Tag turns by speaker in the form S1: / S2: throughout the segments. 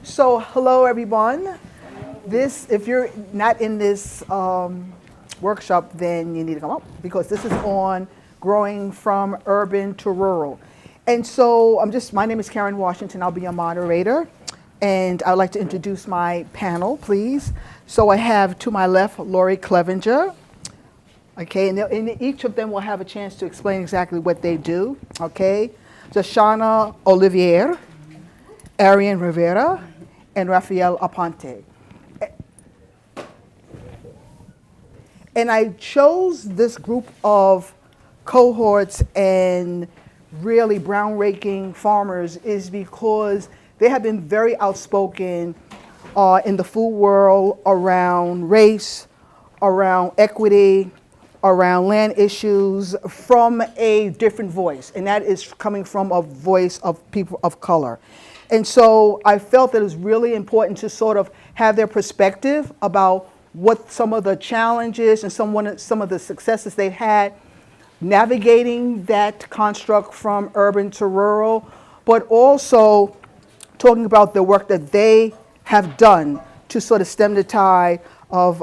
S1: So, hello everyone. If you're not in this workshop, then you need to come up because this is on growing from urban to rural. And so, my name is Karen Washington. I'll be your moderator. And I'd like to introduce my panel, please. So I have to my left, Lorrie Clevenger. Okay, and each of them will have a chance to explain exactly what they do. Okay, Jahshana Olivierre, Arian Rivera, and Rafael Aponte. And I chose this group of cohorts and really groundbreaking farmers is because they have been very outspoken in the food world around race, around equity, around land issues from a different voice, and that is coming from a voice of people of color. And so I felt that it was really important to sort of have their perspective about what some of the challenges and some of the successes they've had navigating that construct from urban to rural, but also talking about the work that they have done to sort of stem the tide of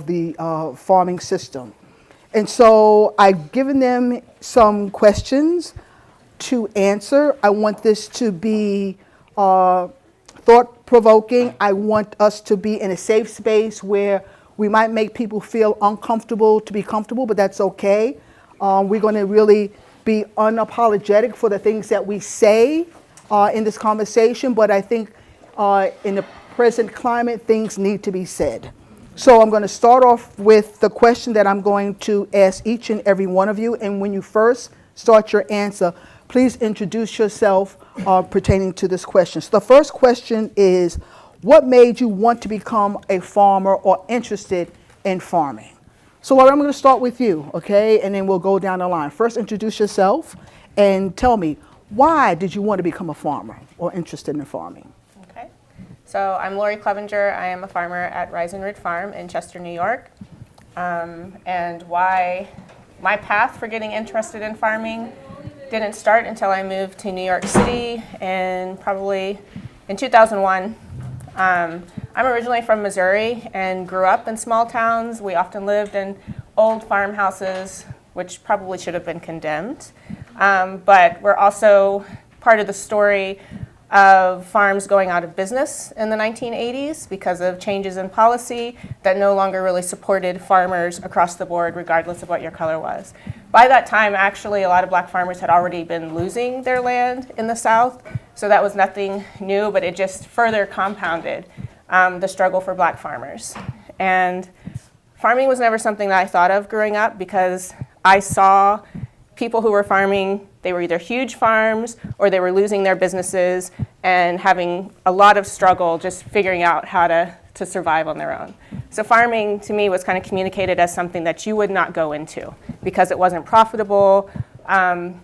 S1: the farming system. And so I've given them some questions to answer. I want this to be thought-provoking. I want us to be in a safe space where we might make people feel uncomfortable to be comfortable, but that's okay. We're going to really be unapologetic for the things that we say in this conversation, but I think in the present climate, things need to be said. So I'm going to start off with the question that I'm going to ask each and every one of you. And when you first start your answer, please introduce yourself pertaining to this question. So the first question is, what made you want to become a farmer or interested in farming? So Laurie, I'm going to start with you, okay? And then we'll go down the line. First, introduce yourself and tell me, why did you want to become a farmer or interested in farming?
S2: So I'm Lorrie Clevenger. I am a farmer at Rise and Root Farm in Chester, New York. And why my path for getting interested in farming didn't start until I moved to New York City probably in 2001. I'm originally from Missouri and grew up in small towns. We often lived in old farmhouses, which probably should have been condemned. But we're also part of the story of farms going out of business in the 1980s because of changes in policy that no longer really supported farmers across the board, regardless of what your color was. By that time, actually, a lot of black farmers had already been losing their land in the South, so that was nothing new, but it just further compounded the struggle for black farmers. And farming was never something that I thought of growing up because I saw people who were farming. They were either huge farms or they were losing their businesses and having a lot of struggle just figuring out how to survive on their own. So farming to me was kind of communicated as something that you would not go into because it wasn't profitable. And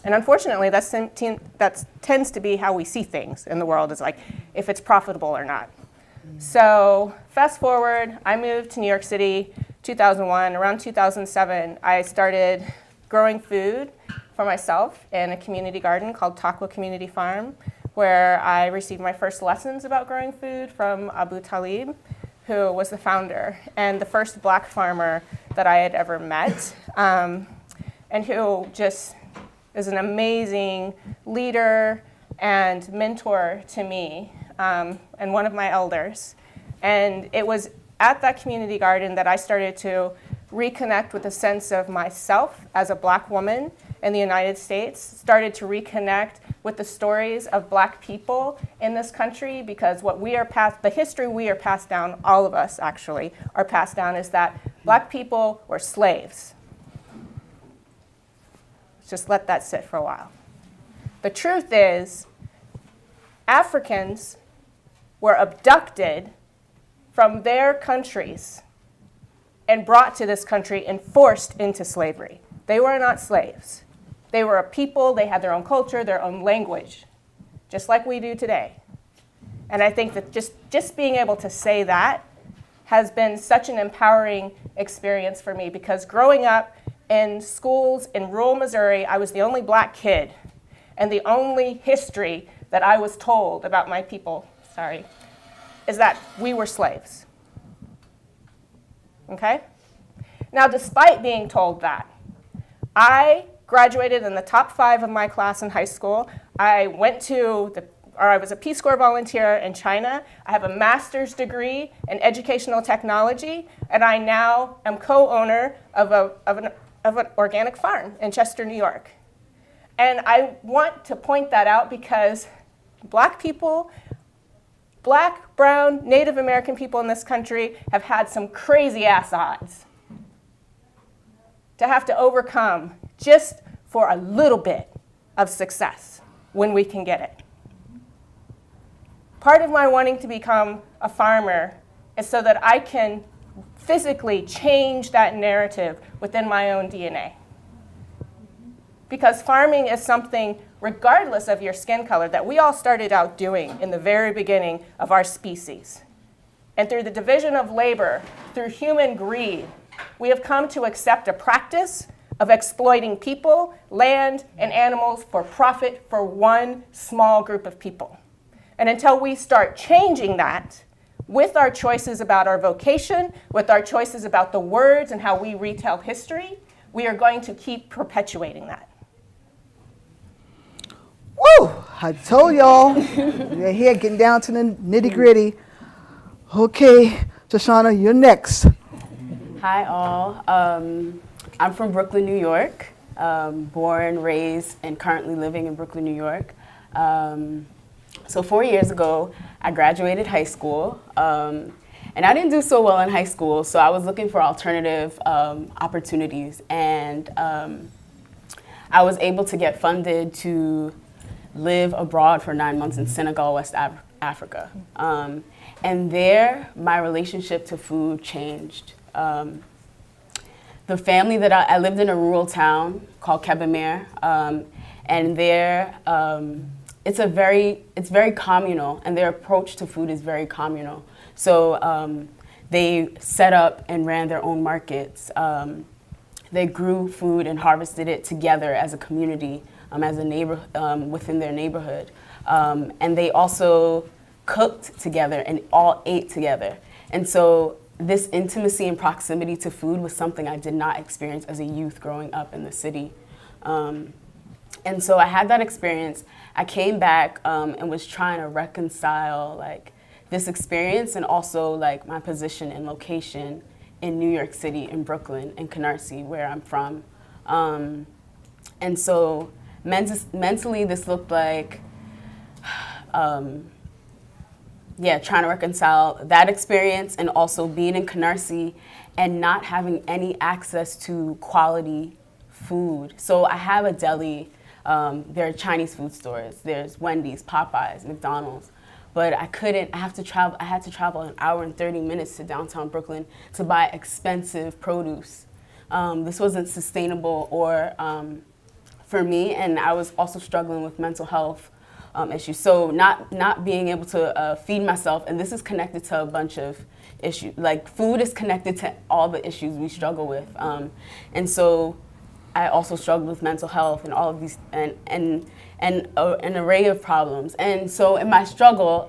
S2: unfortunately, that tends to be how we see things in the world, is like if it's profitable or not. So fast forward, I moved to New York City 2001. Around 2007, I started growing food for myself in a community garden called Taqwa Community Farm, where I received my first lessons about growing food from Abu Talib, who was the founder and the first black farmer that I had ever met, and who just is an amazing leader and mentor to me, and one of my elders. And it was at that community garden that I started to reconnect with a sense of myself as a black woman in the United States, started to reconnect with the stories of black people in this country, because the history we are passed down, all of us actually, are passed down, is that black people were slaves. Just let that sit for a while. The truth is, Africans were abducted from their countries and brought to this country and forced into slavery. They were not slaves. They were a people. They had their own culture, their own language, just like we do today. And I think that just being able to say that has been such an empowering experience for me, because growing up in schools in rural Missouri, I was the only black kid. And the only history that I was told about my people sorry, is that we were slaves. Okay? Now, despite being told that, I graduated in the top 5 of my class in high school. I was a Peace Corps volunteer in China. I have a master's degree in educational technology, and I now am co-owner of an organic farm in Chester, New York. And I want to point that out because black people, black, brown, Native American people in this country have had some crazy ass odds to have to overcome just for a little bit of success when we can get it. Part of my wanting to become a farmer is so that I can physically change that narrative within my own DNA. Because farming is something, regardless of your skin color, that we all started out doing in the very beginning of our species. And through the division of labor, through human greed, we have come to accept a practice of exploiting people, land, and animals for profit for one small group of people. And until we start changing that with our choices about our vocation, with our choices about the words and how we retell history, we are going to keep perpetuating that.
S1: Woo! I told y'all, we're here getting down to the nitty gritty. Okay, Jahshana, you're next.
S3: Hi all, I'm from Brooklyn, New York, born, raised, and currently living in Brooklyn, New York. So 4 years ago, I graduated high school, and I didn't do so well in high school, so I was looking for alternative opportunities, and I was able to get funded to live abroad for 9 months in Senegal, West Africa. And there, my relationship to food changed. The family that I lived in a rural town called Kébémer, and there it's very communal, and their approach to food is very communal. So they set up and ran their own markets. They grew food and harvested it together as a community, as a neighbor within their neighborhood, and they also cooked together and all ate together. And so this intimacy and proximity to food was something I did not experience as a youth growing up in the city. And so I had that experience. I came back and was trying to reconcile like this experience and also like my position and location in New York City, in Brooklyn, in Canarsie, where I'm from. And so mentally this looked like trying to reconcile that experience and also being in Canarsie and not having any access to quality food. So I have a deli, there are Chinese food stores, there's Wendy's, Popeyes, McDonald's, but I had to travel an hour and 30 minutes to downtown Brooklyn to buy expensive produce. This wasn't sustainable or for me, and I was also struggling with mental health issues. So not being able to feed myself, and this is connected to a bunch of issues. Like food is connected to all the issues we struggle with. And so I also struggled with mental health and all of these, and an array of problems. And so in my struggle,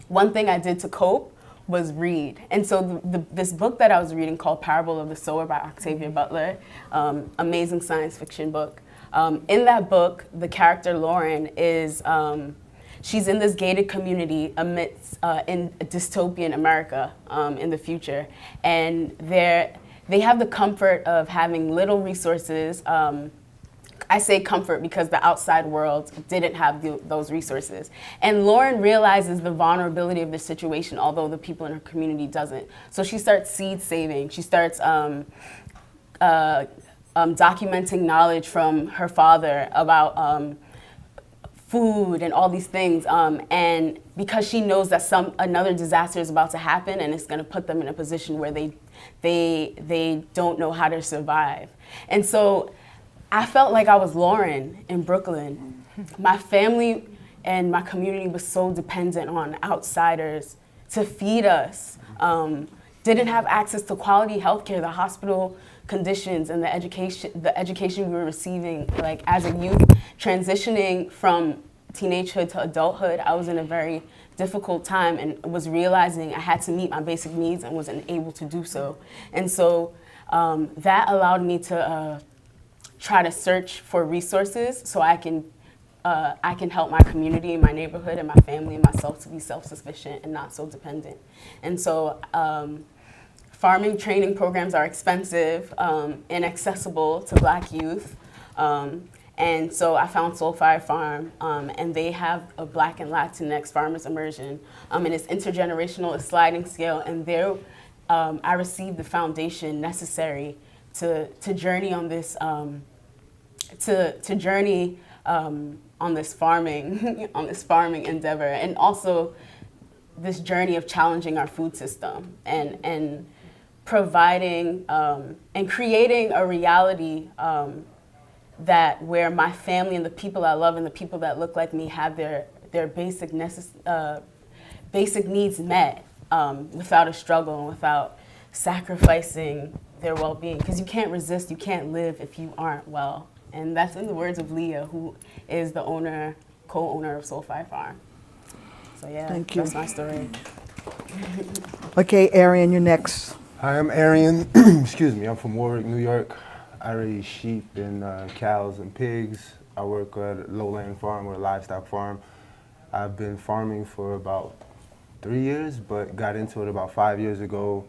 S3: one thing I did to cope was read. And so this book that I was reading called Parable of the Sower by Octavia Butler, amazing science fiction book. In that book, the character Lauren is, she's in this gated community amidst in a dystopian America in the future. And they have the comfort of having little resources. I say comfort because the outside world didn't have those resources. And Lauren realizes the vulnerability of the situation, although the people in her community doesn't. So she starts seed saving. She starts documenting knowledge from her father about food and all these things. And because she knows that another disaster is about to happen and it's going to put them in a position where they don't know how to survive. And so I felt like I was Lauren in Brooklyn. My family and my community was so dependent on outsiders to feed us. Didn't have access to quality healthcare, the hospital conditions and the education we were receiving, like as a youth transitioning from teenagehood to adulthood, I was in a very difficult time and was realizing I had to meet my basic needs and wasn't able to do so. And so that allowed me to try to search for resources so I can help my community, my neighborhood, and my family and myself to be self-sufficient and not so dependent. And so farming training programs are expensive, inaccessible to Black youth. And so I found Soulfire Farm, and they have a Black and Latinx farmers immersion, and it's intergenerational, it's sliding scale, and there I received the foundation necessary to journey on this, to journey on this farming, on this farming endeavor, and also this journey of challenging our food system and providing and creating a reality that where my family and the people I love and the people that look like me have their basic needs met without a struggle and without sacrificing their well-being. Because you can't resist, you can't live if you aren't well. And that's in the words of Leah, who is the owner, co-owner of Soulfire Farm. So yeah,
S1: Thank you.
S3: That's my story.
S1: Okay, Arian, you're next.
S4: Hi, I'm Arian. Excuse me, I'm from Warwick, New York. I raise sheep and cows and pigs. I work at a lowland farm or a livestock farm. I've been farming for about 3 years, but got into it about 5 years ago.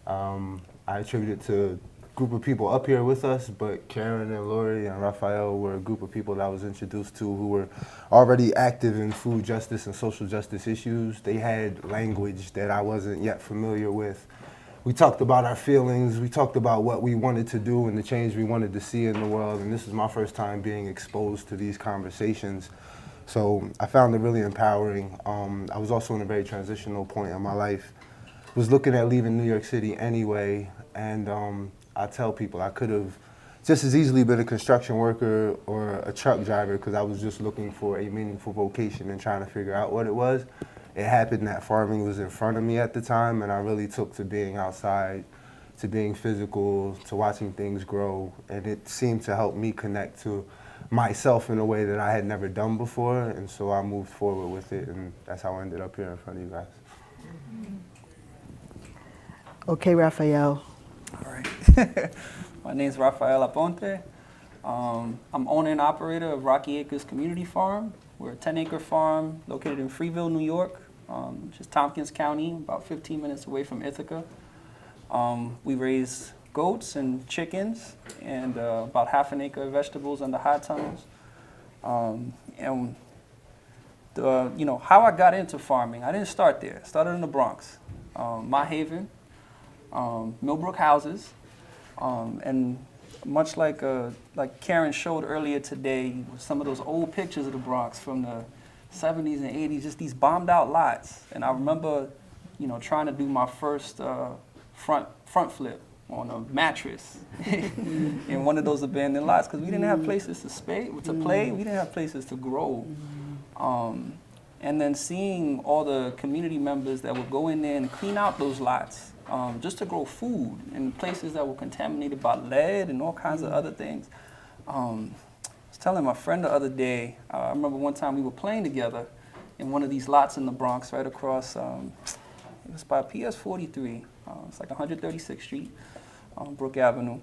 S4: I attribute it to a group of people up here with us, but Karen and Laurie and Rafael were a group of people that I was introduced to who were already active in food justice and social justice issues. They had language that I wasn't yet familiar with. We talked about our feelings, we talked about what we wanted to do and the change we wanted to see in the world, and this is my first time being exposed to these conversations. So I found it really empowering. I was also in a very transitional point in my life. Was looking at leaving New York City anyway, and I tell people I could have just as easily been a construction worker or a truck driver because I was just looking for a meaningful vocation and trying to figure out what it was. It happened that farming was in front of me at the time, and I really took to being outside, to being physical, to watching things grow, and it seemed to help me connect to myself in a way that I had never done before, and so I moved forward with it, and that's how I ended up here in front of you guys.
S1: Okay, Rafael.
S5: All right. My name is Rafael Aponte. I'm owner and operator of Rocky Acres Community Farm. We're a 10-acre farm located in Freeville, New York, which is Tompkins County, about 15 minutes away from Ithaca. We raise goats and chickens and about half an acre of vegetables under high tunnels. And how I got into farming, I didn't start there. I started in the Bronx, My Haven, Millbrook houses, and much like Karen showed earlier today, some of those old pictures of the Bronx from the 70s and 80s, just these bombed out lots. And I remember, trying to do my first front flip on a mattress in one of those abandoned lots because we didn't have places to play, we didn't have places to grow. And then seeing all the community members that would go in there and clean out those lots just to grow food in places that were contaminated by lead and all kinds of other things. I was telling my friend the other day, I remember one time we were playing together in one of these lots in the Bronx right across, it was by PS 43, it's like 136th Street, Brook Avenue.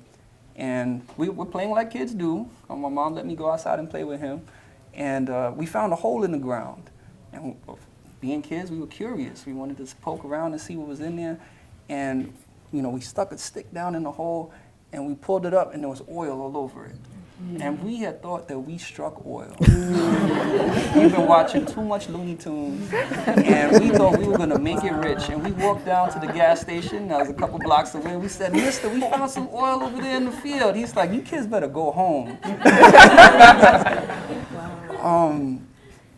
S5: And we were playing like kids do. My mom let me go outside and play with him. And we found a hole in the ground. And being kids, we were curious. We wanted to poke around and see what was in there. And we stuck a stick down in the hole and we pulled it up and there was oil all over it. And we had thought that we struck oil. We've been watching too much Looney Tunes and we thought we were gonna make it rich. And we walked down to the gas station, that was a couple blocks away. We said, "Mister, we found some oil over there in the field." He's like, "You kids better go home."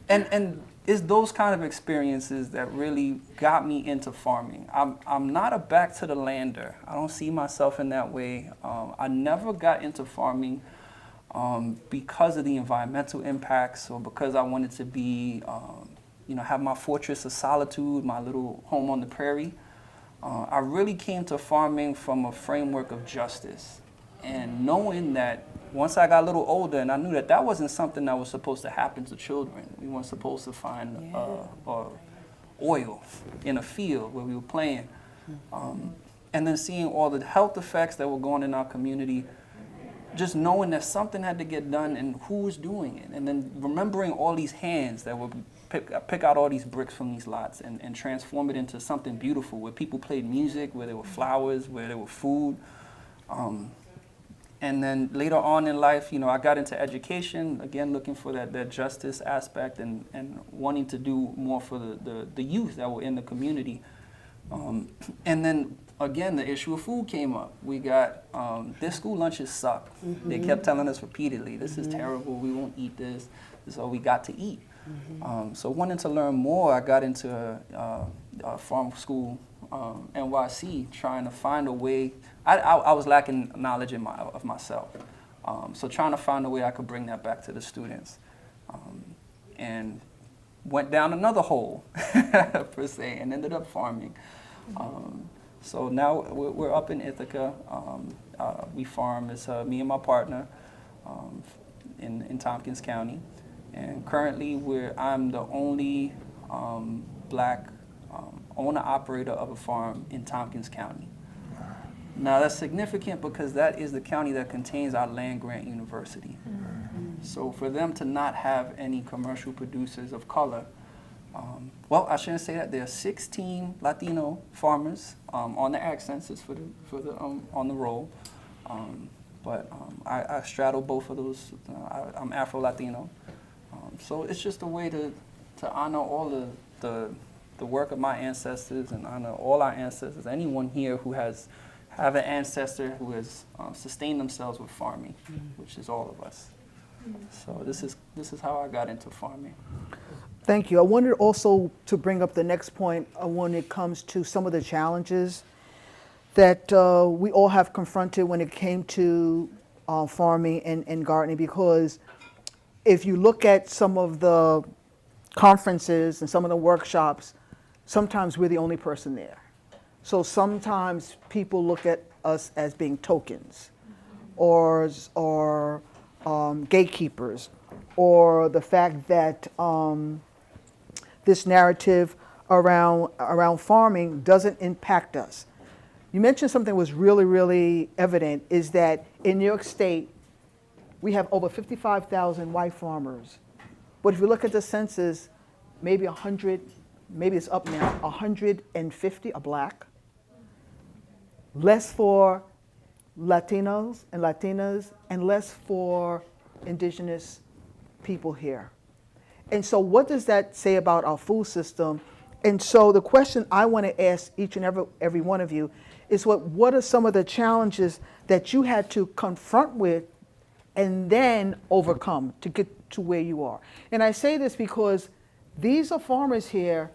S5: And it's those kind of experiences that really got me into farming. I'm not a back to the lander. I don't see myself in that way. I never got into farming because of the environmental impacts or because I wanted to be, have my fortress of solitude, my little home on the prairie. I really came to farming from a framework of justice and knowing that once I got a little older and I knew that that wasn't something that was supposed to happen to children. We weren't supposed to find oil in a field where we were playing. And then seeing all the health effects that were going in our community, just knowing that something had to get done and who was doing it. And then remembering all these hands that would pick out all these bricks from these lots and transform it into something beautiful where people played music, where there were flowers, where there were food. And then later on in life, I got into education, again, looking for that justice aspect and wanting to do more for the youth that were in the community. And then, again, the issue of food came up. We got, their school lunches suck. They kept telling us repeatedly, this is terrible, we won't eat this. This is all we got to eat. So wanting to learn more, I got into a farm school, NYC, trying to find a way. I was lacking knowledge of myself. So trying to find a way I could bring that back to the students. And went down another hole, per se, and ended up farming. So now we're up in Ithaca. We farm, it's me and my partner in Tompkins County. And currently I'm the only black owner-operator of a farm in Tompkins County. Now that's significant because that is the county that contains our land-grant university. So for them to not have any commercial producers of color, well, I shouldn't say that. There are 16 Latino farmers on the ag census on the roll. But I straddle both of those. I'm Afro-Latino. So it's just a way to honor all the work of my ancestors and honor all our ancestors. Anyone here who have an ancestor who has sustained themselves with farming, which is all of us. So this is how I got into farming.
S1: Thank you. I wanted also to bring up the next point when it comes to some of the challenges that we all have confronted when it came to farming and gardening, because if you look at some of the conferences and some of the workshops, sometimes we're the only person there. So sometimes people look at us as being tokens or gatekeepers, or the fact that this narrative around farming doesn't impact us. You mentioned something that was really, really evident, is that in New York State, we have over 55,000 white farmers. But if you look at the census, maybe 100, maybe it's up now, 150 are black. Less for Latinos and Latinas, and less for indigenous people here. And so what does that say about our food system? And so the question I want to ask each and every one of you is what are some of the challenges that you had to confront with and then overcome to get to where you are? And I say this because these are farmers here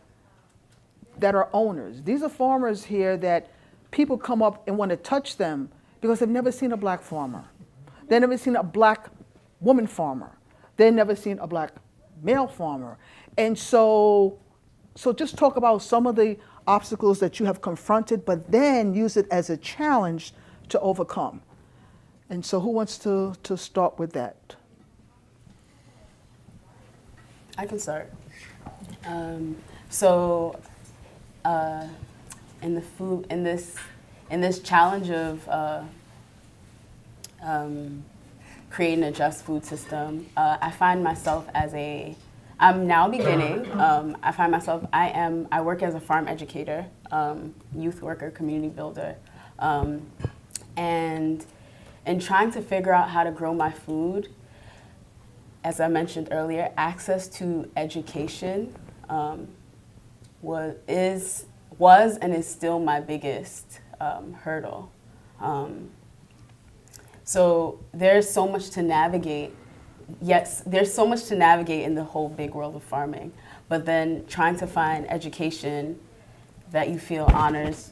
S1: that are owners. These are farmers here that people come up and want to touch them because they've never seen a black farmer. They've never seen a black woman farmer. They've never seen a black male farmer. And so just talk about some of the obstacles that you have confronted, but then use it as a challenge to overcome. And so who wants to start with that?
S3: I can start. In this challenge of creating a just food system, I find myself I'm now beginning. I find myself, I work as a farm educator, youth worker, community builder, and in trying to figure out how to grow my food, as I mentioned earlier, access to education was and is still my biggest hurdle. So there's so much to navigate. Yes, there's so much to navigate in the whole big world of farming, but then trying to find education that you feel honors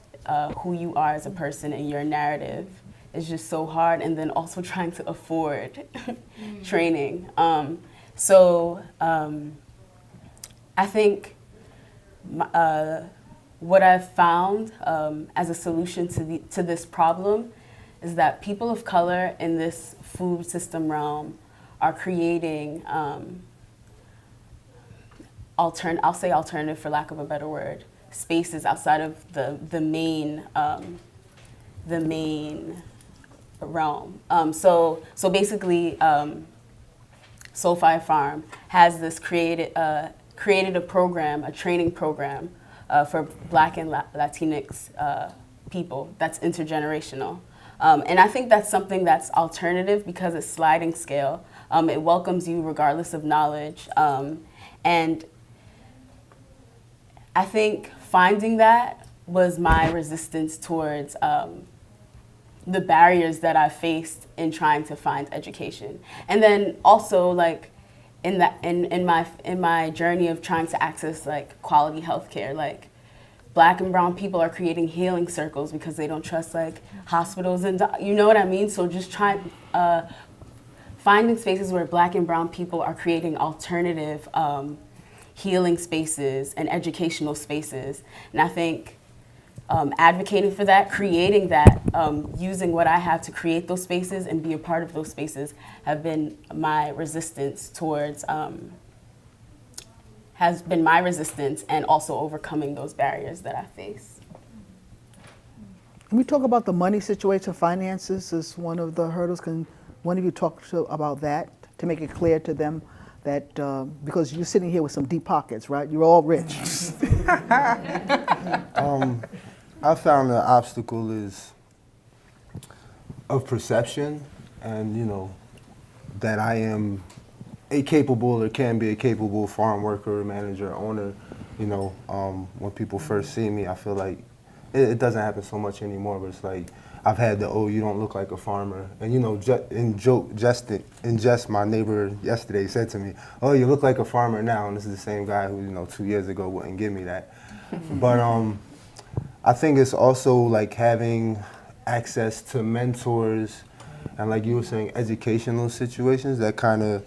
S3: who you are as a person and your narrative is just so hard, and then also trying to afford training. I think what I've found as a solution to this problem is that people of color in this food system realm are creating I'll say alternative for lack of a better word, spaces outside of the main realm. So basically, Soulfire Farm has this created a program, a training program for Black and Latinx people that's intergenerational. And I think that's something that's alternative because it's sliding scale. It welcomes you regardless of knowledge. And I think finding that was my resistance towards the barriers that I faced in trying to find education. And then also like in my journey of trying to access like quality healthcare, like Black and brown people are creating healing circles because they don't trust like hospitals and you know what I mean? So just finding spaces where Black and brown people are creating alternative healing spaces and educational spaces. And I think advocating for that, creating that, using what I have to create those spaces and be a part of those spaces have been my resistance towards, has been my resistance and also overcoming those barriers that I face.
S1: Can we talk about the money situation? Finances is one of the hurdles. Can one of you talk about that to make it clear to them that, because you're sitting here with some deep pockets, right? You're all rich.
S4: I found the obstacle is of perception, and you know that I am a capable or can be a capable farm worker, manager, owner. You know, when people first see me, I feel like it doesn't happen so much anymore. But it's like I've had the you don't look like a farmer, and you know, in jest, my neighbor yesterday said to me, "Oh, you look like a farmer now," and this is the same guy who 2 years ago wouldn't give me that. But I think it's also like having access to mentors and, like you were saying, educational situations that kind of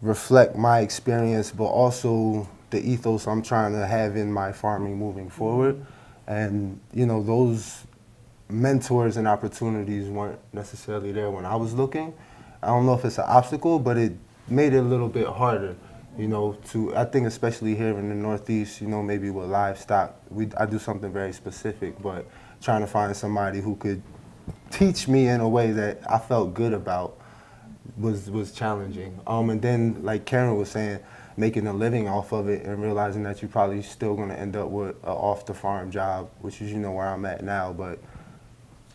S4: reflect my experience, but also the ethos I'm trying to have in my farming moving forward. And, you know, those mentors and opportunities weren't necessarily there when I was looking. I don't know if it's an obstacle, but it made it a little bit harder. You know, I think especially here in the Northeast, you know, maybe with livestock, I do something very specific, but trying to find somebody who could teach me in a way that I felt good about was challenging. And then, like Karen was saying, making a living off of it and realizing that you're probably still going to end up with an off-the-farm job, which is, you know, where I'm at now, but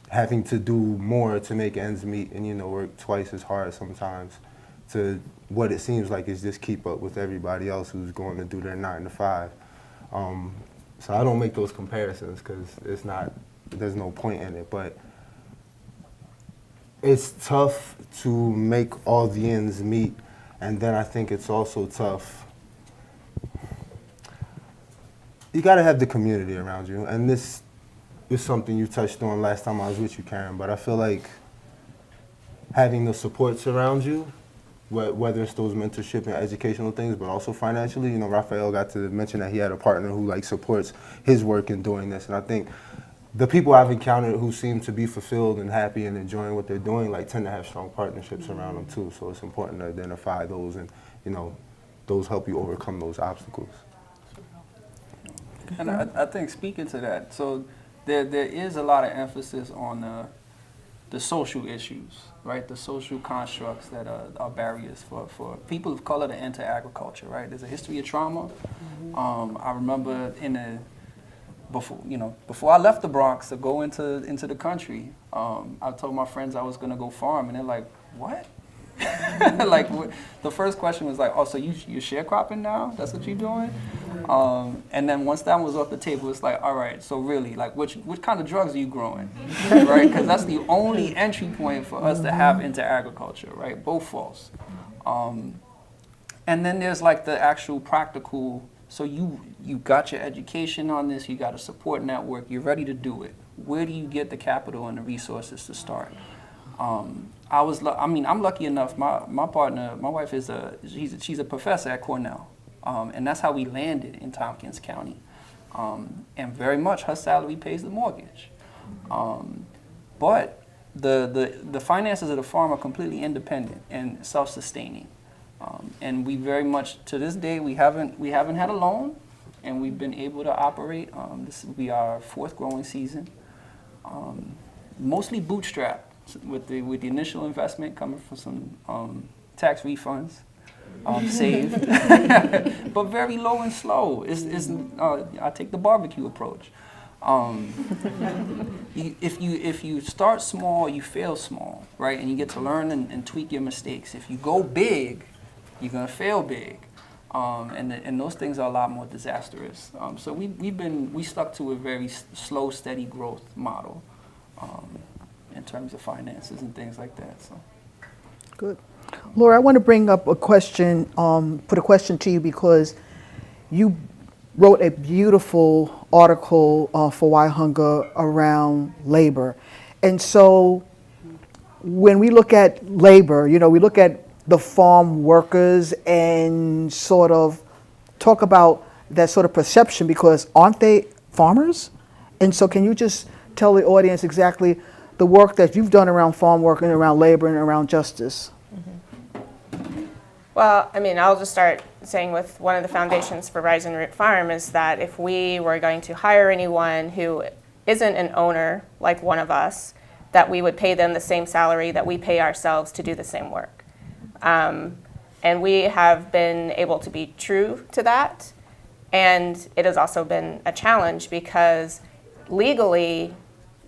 S4: having to do more to make ends meet and, you know, work twice as hard sometimes to what it seems like is just keep up with everybody else who's going to do their 9 to 5. So I don't make those comparisons because there's no point in it, but it's tough to make all the ends meet. And then I think it's also tough. You gotta have the community around you. And this is something you touched on last time I was with you, Karen, but I feel like having the supports around you, whether it's those mentorship and educational things, but also financially. You know, Rafael got to mention that he had a partner who like supports his work in doing this. And I think the people I've encountered who seem to be fulfilled and happy and enjoying what they're doing, like tend to have strong partnerships around them too. So it's important to identify those and, you know, those help you overcome those obstacles.
S5: And I think speaking to that, so there is a lot of emphasis on the social issues, right? The social constructs that are barriers for people of color to enter agriculture, right? There's a history of trauma. I remember before I left the Bronx to go into the country, I told my friends I was gonna go farm, and they're like, "What?" Like the first question was like, "Oh, so you're sharecropping now? That's what you're doing?" And then once that was off the table, it's like, all right, so really, like, which kind of drugs are you growing, right? Because that's the only entry point for us to have into agriculture, right? Both false. And then there's like the actual practical. So you got your education on this, you got a support network, you're ready to do it. Where do you get the capital and the resources to start? I'm lucky enough. My partner, my wife she's a professor at Cornell. And that's how we landed in Tompkins County. And very much her salary pays the mortgage. But the finances of the farm are completely independent and self-sustaining. And we very much, to this day, we haven't had a loan, and we've been able to operate. This will be our 4th growing season. Mostly bootstrapped with the initial investment coming from some tax refunds saved, but very low and slow. I take the barbecue approach. If you start small, you fail small, right? And you get to learn and tweak your mistakes. If you go big, you're gonna fail big, and those things are a lot more disastrous. So we stuck to a very slow, steady growth model in terms of finances and things like that. So
S1: Good. Laura, I want to bring up a question, put a question to you because you wrote a beautiful article for Why Hunger around labor. And so when we look at labor, we look at the farm workers and sort of talk about that sort of perception because aren't they farmers? And so can you just tell the audience exactly the work that you've done around farm work and around labor and around justice?
S2: Well, I mean, I'll just start saying with one of the foundations for Rise and Root Farm is that if we were going to hire anyone who isn't an owner, like one of us, that we would pay them the same salary that we pay ourselves to do the same work. And we have been able to be true to that. And it has also been a challenge because legally,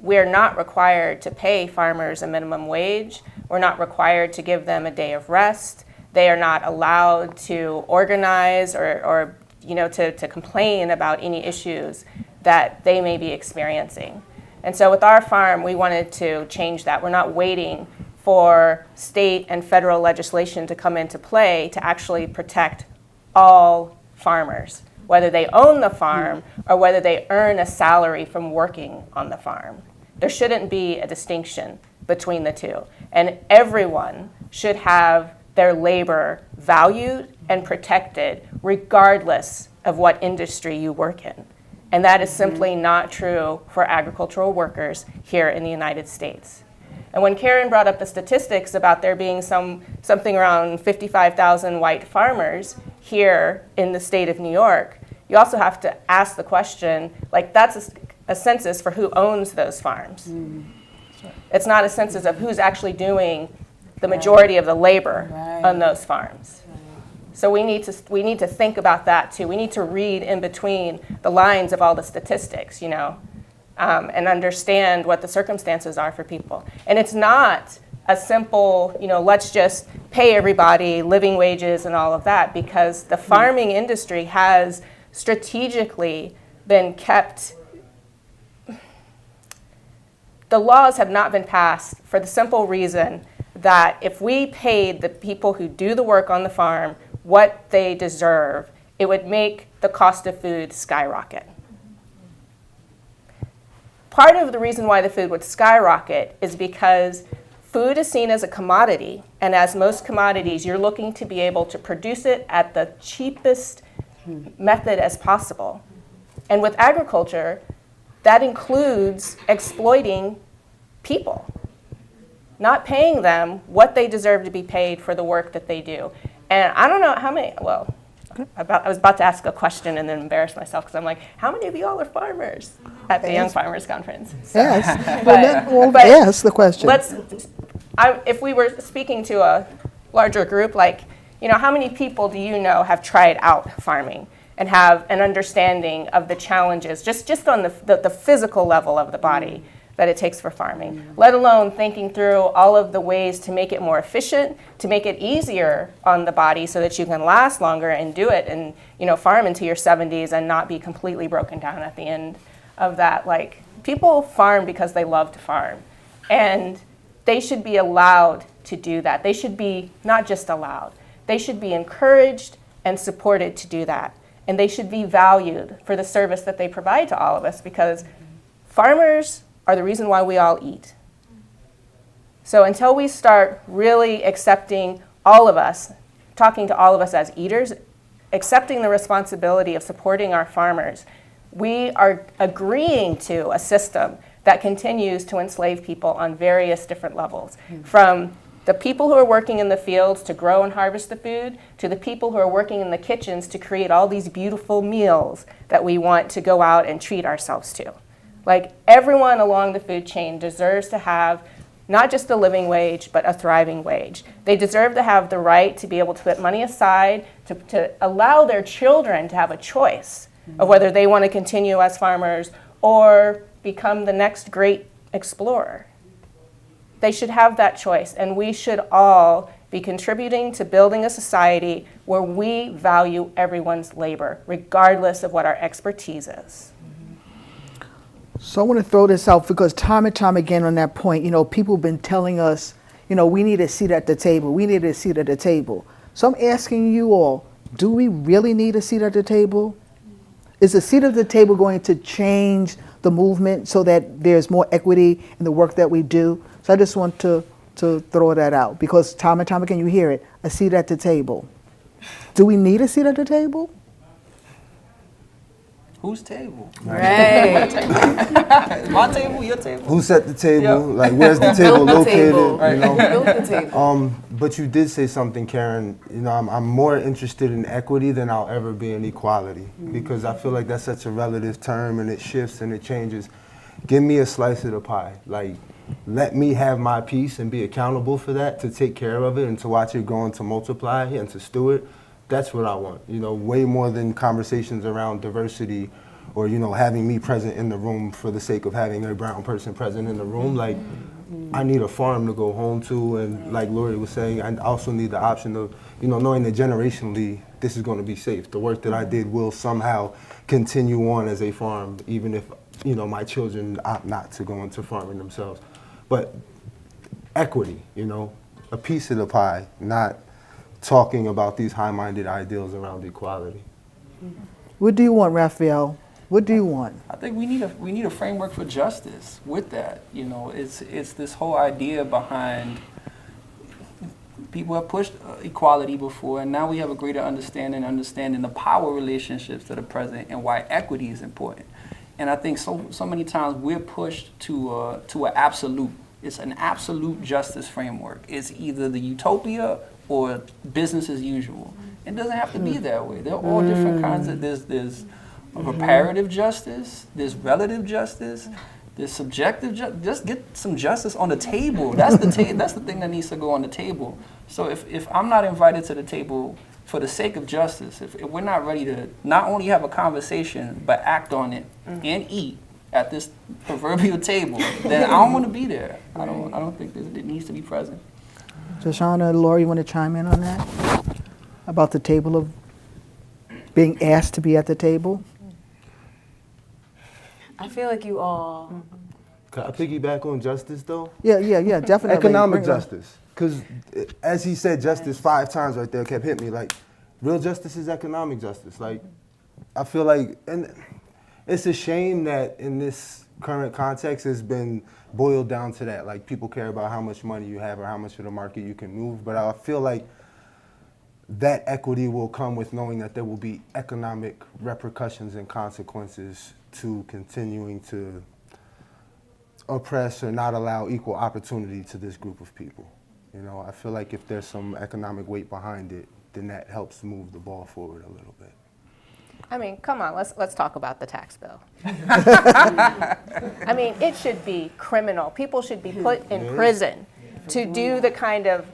S2: we're not required to pay farmers a minimum wage. We're not required to give them a day of rest. They are not allowed to organize or to complain about any issues that they may be experiencing. And so with our farm, we wanted to change that. We're not waiting for state and federal legislation to come into play to actually protect all farmers, whether they own the farm or whether they earn a salary from working on the farm. There shouldn't be a distinction between the two. And everyone should have their labor valued and protected regardless of what industry you work in. And that is simply not true for agricultural workers here in the United States. And when Karen brought up the statistics about there being something around 55,000 white farmers here in the state of New York, you also have to ask the question, that's a census for who owns those farms. It's not a census of who's actually doing the majority of the labor on those farms. So we need to think about that too. We need to read in between the lines of all the statistics, and understand what the circumstances are for people. And it's not a simple, let's just pay everybody living wages and all of that, because the farming industry has strategically been kept. The laws have not been passed for the simple reason that if we paid the people who do the work on the farm what they deserve, it would make the cost of food skyrocket. Part of the reason why the food would skyrocket is because food is seen as a commodity, and as most commodities, you're looking to be able to produce it at the cheapest method as possible. And with agriculture, that includes exploiting people, not paying them what they deserve to be paid for the work that they do. And I don't know how many, I was about to ask a question and then embarrass myself because I'm like, how many of you all are farmers at the Young Farmers Conference? So,
S1: Yes.
S2: but
S1: Ask the question.
S2: If we were speaking to a larger group, how many people do you know have tried out farming and have an understanding of the challenges, just on the physical level of the body that it takes for farming, let alone thinking through all of the ways to make it more efficient, to make it easier on the body so that you can last longer and do it and farm into your 70s and not be completely broken down at the end of that. People farm because they love to farm, and they should be allowed to do that. They should be not just allowed, they should be encouraged and supported to do that. And they should be valued for the service that they provide to all of us, because farmers are the reason why we all eat. So until we start really accepting all of us, talking to all of us as eaters, accepting the responsibility of supporting our farmers, we are agreeing to a system that continues to enslave people on various different levels. From the people who are working in the fields to grow and harvest the food, to the people who are working in the kitchens to create all these beautiful meals that we want to go out and treat ourselves to. Like, everyone along the food chain deserves to have not just a living wage, but a thriving wage. They deserve to have the right to be able to put money aside, to allow their children to have a choice of whether they want to continue as farmers or become the next great explorer. They should have that choice, and we should all be contributing to building a society where we value everyone's labor, regardless of what our expertise is.
S1: So I want to throw this out because time and time again on that point, people have been telling us, we need a seat at the table. We need a seat at the table. So I'm asking you all, do we really need a seat at the table? Is a seat at the table going to change the movement so that there's more equity in the work that we do? So I just want to throw that out because time and time again you hear it, a seat at the table. Do we need a seat at the table?
S5: Whose table?
S3: Right.
S5: My table, your table?
S4: Who set the table?
S5: Yeah.
S4: Like, where's the table
S3: Built the
S4: located?
S3: table.
S4: You know?
S3: Built the table.
S4: But you did say something, Karen. I'm more interested in equity than I'll ever be in equality because I feel like that's such a relative term and it shifts and it changes. Give me a slice of the pie. Like, let me have my piece and be accountable for that, to take care of it and to watch it go and to multiply and to steward. That's what I want, way more than conversations around diversity or, having me present in the room for the sake of having a brown person present in the room. Like, I need a farm to go home to, and like Laurie was saying, I also need the option of, knowing that generationally this is going to be safe. The work that I did will somehow continue on as a farm, even if, my children opt not to go into farming themselves. But equity, a piece of the pie, not talking about these high-minded ideals around equality.
S1: What do you want, Rafael? What do you want?
S5: I think we need a framework for justice with that. It's this whole idea behind people have pushed equality before, and now we have a greater understanding the power relationships that are present and why equity is important. And I think so many times we're pushed to an absolute. It's an absolute justice framework. It's either the utopia or business as usual. It doesn't have to be that way. There are all different kinds of, there's reparative justice, there's relative justice, there's subjective justice. Just get some justice on the table. That's the thing that needs to go on the table. So if I'm not invited to the table for the sake of justice, if we're not ready to not only have a conversation, but act on it and eat at this proverbial table, then I don't want to be there. I don't think that it needs to be present.
S1: Jahshana, Laurie, you want to chime in on that? About the table of being asked to be at the table?
S3: I feel like you all.
S4: Can I piggyback on justice, though?
S1: Yeah, definitely.
S4: Economic
S1: Bring it up.
S4: justice. Because as he said justice 5 times right there, kept hitting me. Like, real justice is economic justice. Like, I feel like, and it's a shame that in this current context it's been boiled down to that. Like, people care about how much money you have or how much of the market you can move. But I feel like that equity will come with knowing that there will be economic repercussions and consequences to continuing to oppress or not allow equal opportunity to this group of people. I feel like if there's some economic weight behind it, then that helps move the ball forward a little bit.
S2: I mean, come on, let's talk about the tax bill. I mean, it should be criminal. People should be put in prison to do the kind of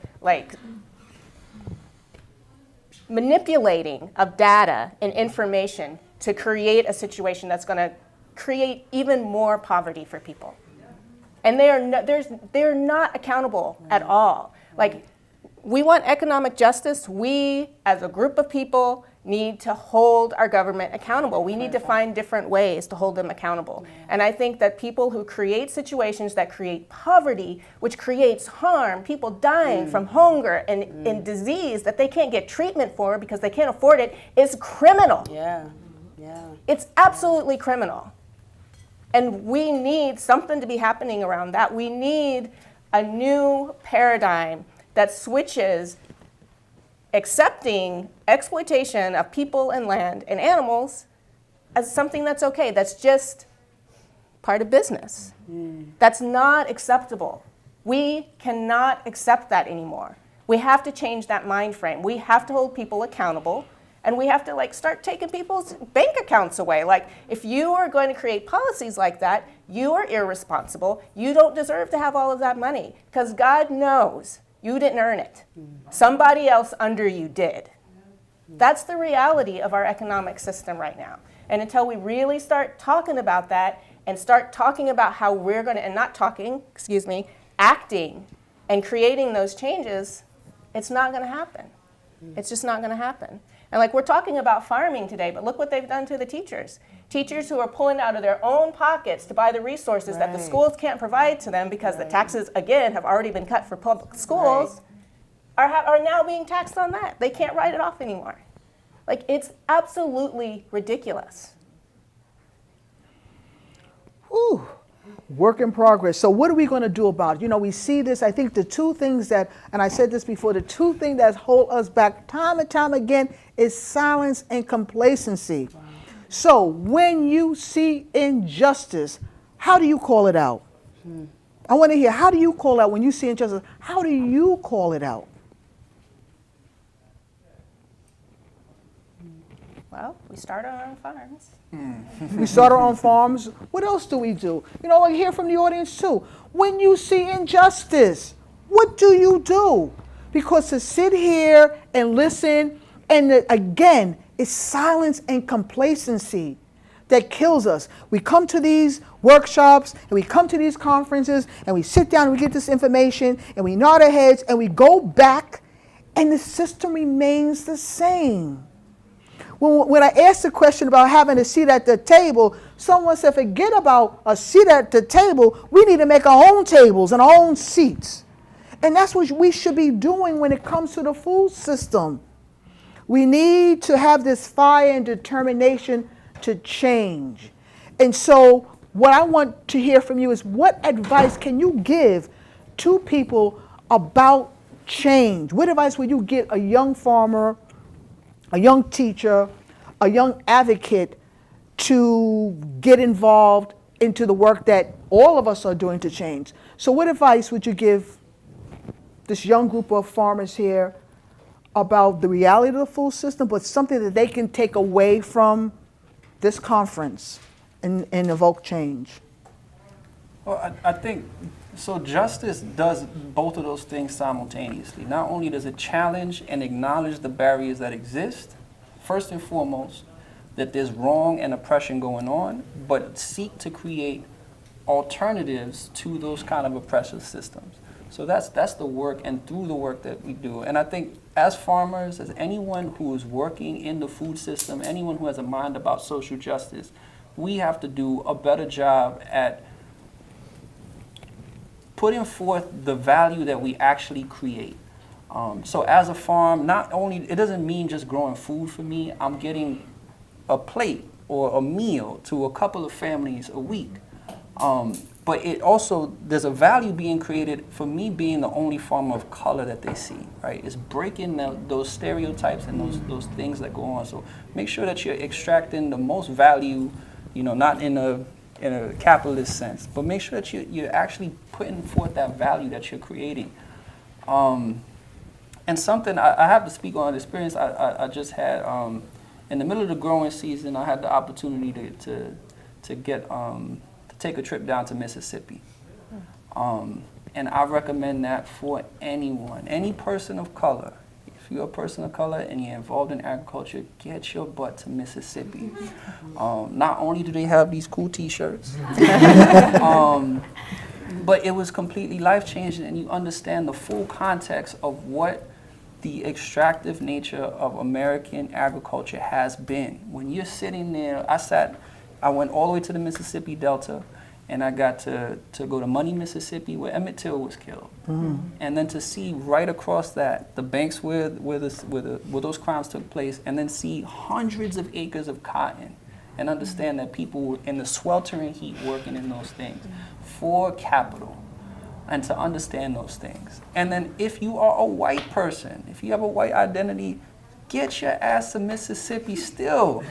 S2: manipulating of data and information to create a situation that's going to create even more poverty for people. And they're not accountable at all. Like, we want economic justice. We, as a group of people, need to hold our government accountable. We need to find different ways to hold them accountable. And I think that people who create situations that create poverty, which creates harm, people dying from hunger and disease that they can't get treatment for because they can't afford it, is criminal.
S3: Yeah.
S2: It's absolutely criminal. And we need something to be happening around that. We need a new paradigm that switches accepting exploitation of people and land and animals as something that's okay, that's just part of business. That's not acceptable. We cannot accept that anymore. We have to change that mind frame. We have to hold people accountable, and we have to like start taking people's bank accounts away. Like, if you are going to create policies like that, you are irresponsible. You don't deserve to have all of that money, because God knows you didn't earn it. Somebody else under you did. That's the reality of our economic system right now. And until we really start talking about that and start talking about how we're going to, and not talking, acting and creating those changes, it's not going to happen. It's just not going to happen. And like, we're talking about farming today, but look what they've done to the teachers. Teachers who are pulling out of their own pockets to buy the resources that the schools can't provide to them because the taxes, again, have already been cut for public schools, are now being taxed on that. They can't write it off anymore. Like, it's absolutely ridiculous.
S1: Ooh, work in progress. So what are we going to do about it? You know, we see this. I think the two things that, and I said this before, the two things that hold us back time and time again is silence and complacency. Wow. So when you see injustice, how do you call it out? I want to hear, how do you call out when you see injustice? How do you call it out?
S2: Well, we start our own farms.
S1: We start our own farms. What else do we do? You know, I hear from the audience too. When you see injustice, what do you do? Because to sit here and listen, and again, it's silence and complacency that kills us. We come to these workshops and we come to these conferences and we sit down and we get this information and we nod our heads and we go back and the system remains the same. When I asked the question about having a seat at the table, someone said, forget about a seat at the table. We need to make our own tables and our own seats. And that's what we should be doing when it comes to the food system. We need to have this fire and determination to change. And so what I want to hear from you is, what advice can you give to people about change? What advice would you give a young farmer, a young teacher, a young advocate to get involved into the work that all of us are doing to change? So what advice would you give this young group of farmers here about the reality of the food system, but something that they can take away from this conference and evoke change?
S5: Well, I think, so justice does both of those things simultaneously. Not only does it challenge and acknowledge the barriers that exist, first and foremost, that there's wrong and oppression going on, but seek to create alternatives to those kind of oppressive systems. So that's the work, and through the work that we do. And I think as farmers, as anyone who is working in the food system, anyone who has a mind about social justice, we have to do a better job at putting forth the value that we actually create. So as a farm, not only, it doesn't mean just growing food for me, I'm getting a plate or a meal to a couple of families a week. But it also, there's a value being created for me being the only farmer of color that they see, right? It's breaking those stereotypes and those things that go on. So make sure that you're extracting the most value, you know, not in a capitalist sense, but make sure that you're actually putting forth that value that you're creating. And something I have to speak on an experience I just had in the middle of the growing season. I had the opportunity to take a trip down to Mississippi, and I recommend that for anyone, any person of color. If you're a person of color and you're involved in agriculture, get your butt to Mississippi. Not only do they have these cool T-shirts, but it was completely life-changing, and you understand the full context of what the extractive nature of American agriculture has been. When you're sitting there, I went all the way to the Mississippi Delta, and I got to go to Money, Mississippi, where Emmett Till was killed. Mm-hmm. And then to see right across that, the banks where those crimes took place, and then see hundreds of acres of cotton, and understand that people were in the sweltering heat working in those things for capital, and to understand those things. And then if you are a white person, if you have a white identity, get your ass to Mississippi still,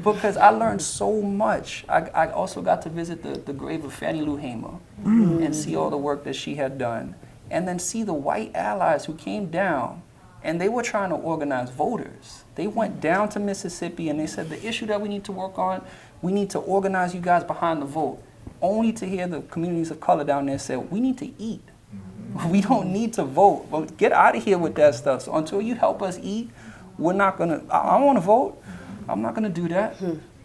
S5: because I learned so much. I also got to visit the grave of Fannie Lou Hamer and see all the work that she had done, and then see the white allies who came down, and they were trying to organize voters. They went down to Mississippi and they said, the issue that we need to work on, we need to organize you guys behind the vote, only to hear the communities of color down there say, we need to eat. We don't need to vote. Well, get out of here with that stuff. So until you help us eat, we're not gonna, I don't wanna vote. I'm not gonna do that.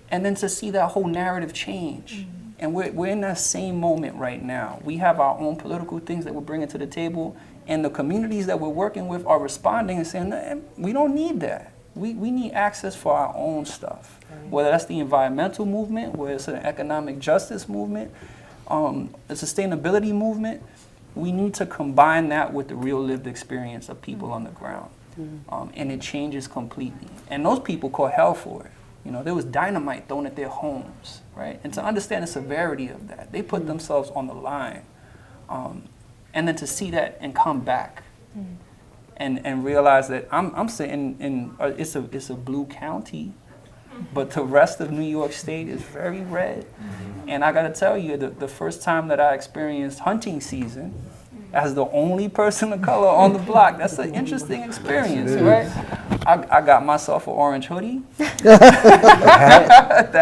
S5: And then to see that whole narrative change. And we're in that same moment right now. We have our own political things that we're bringing to the table, and the communities that we're working with are responding and saying, "Nah, we don't need that. We need access for our own stuff." Whether that's the environmental movement, whether it's an economic justice movement, the sustainability movement, we need to combine that with the real lived experience of people on the ground. And it changes completely. And those people caught hell for it. You know, there was dynamite thrown at their homes, right? And to understand the severity of that, they put themselves on the line. And then to see that and come back and realize that I'm sitting in, it's a blue county, but the rest of New York State is very red. And I gotta tell you, the first time that I experienced hunting season, as the only person of color on the block, that's an interesting experience, right? I got myself an orange hoodie, the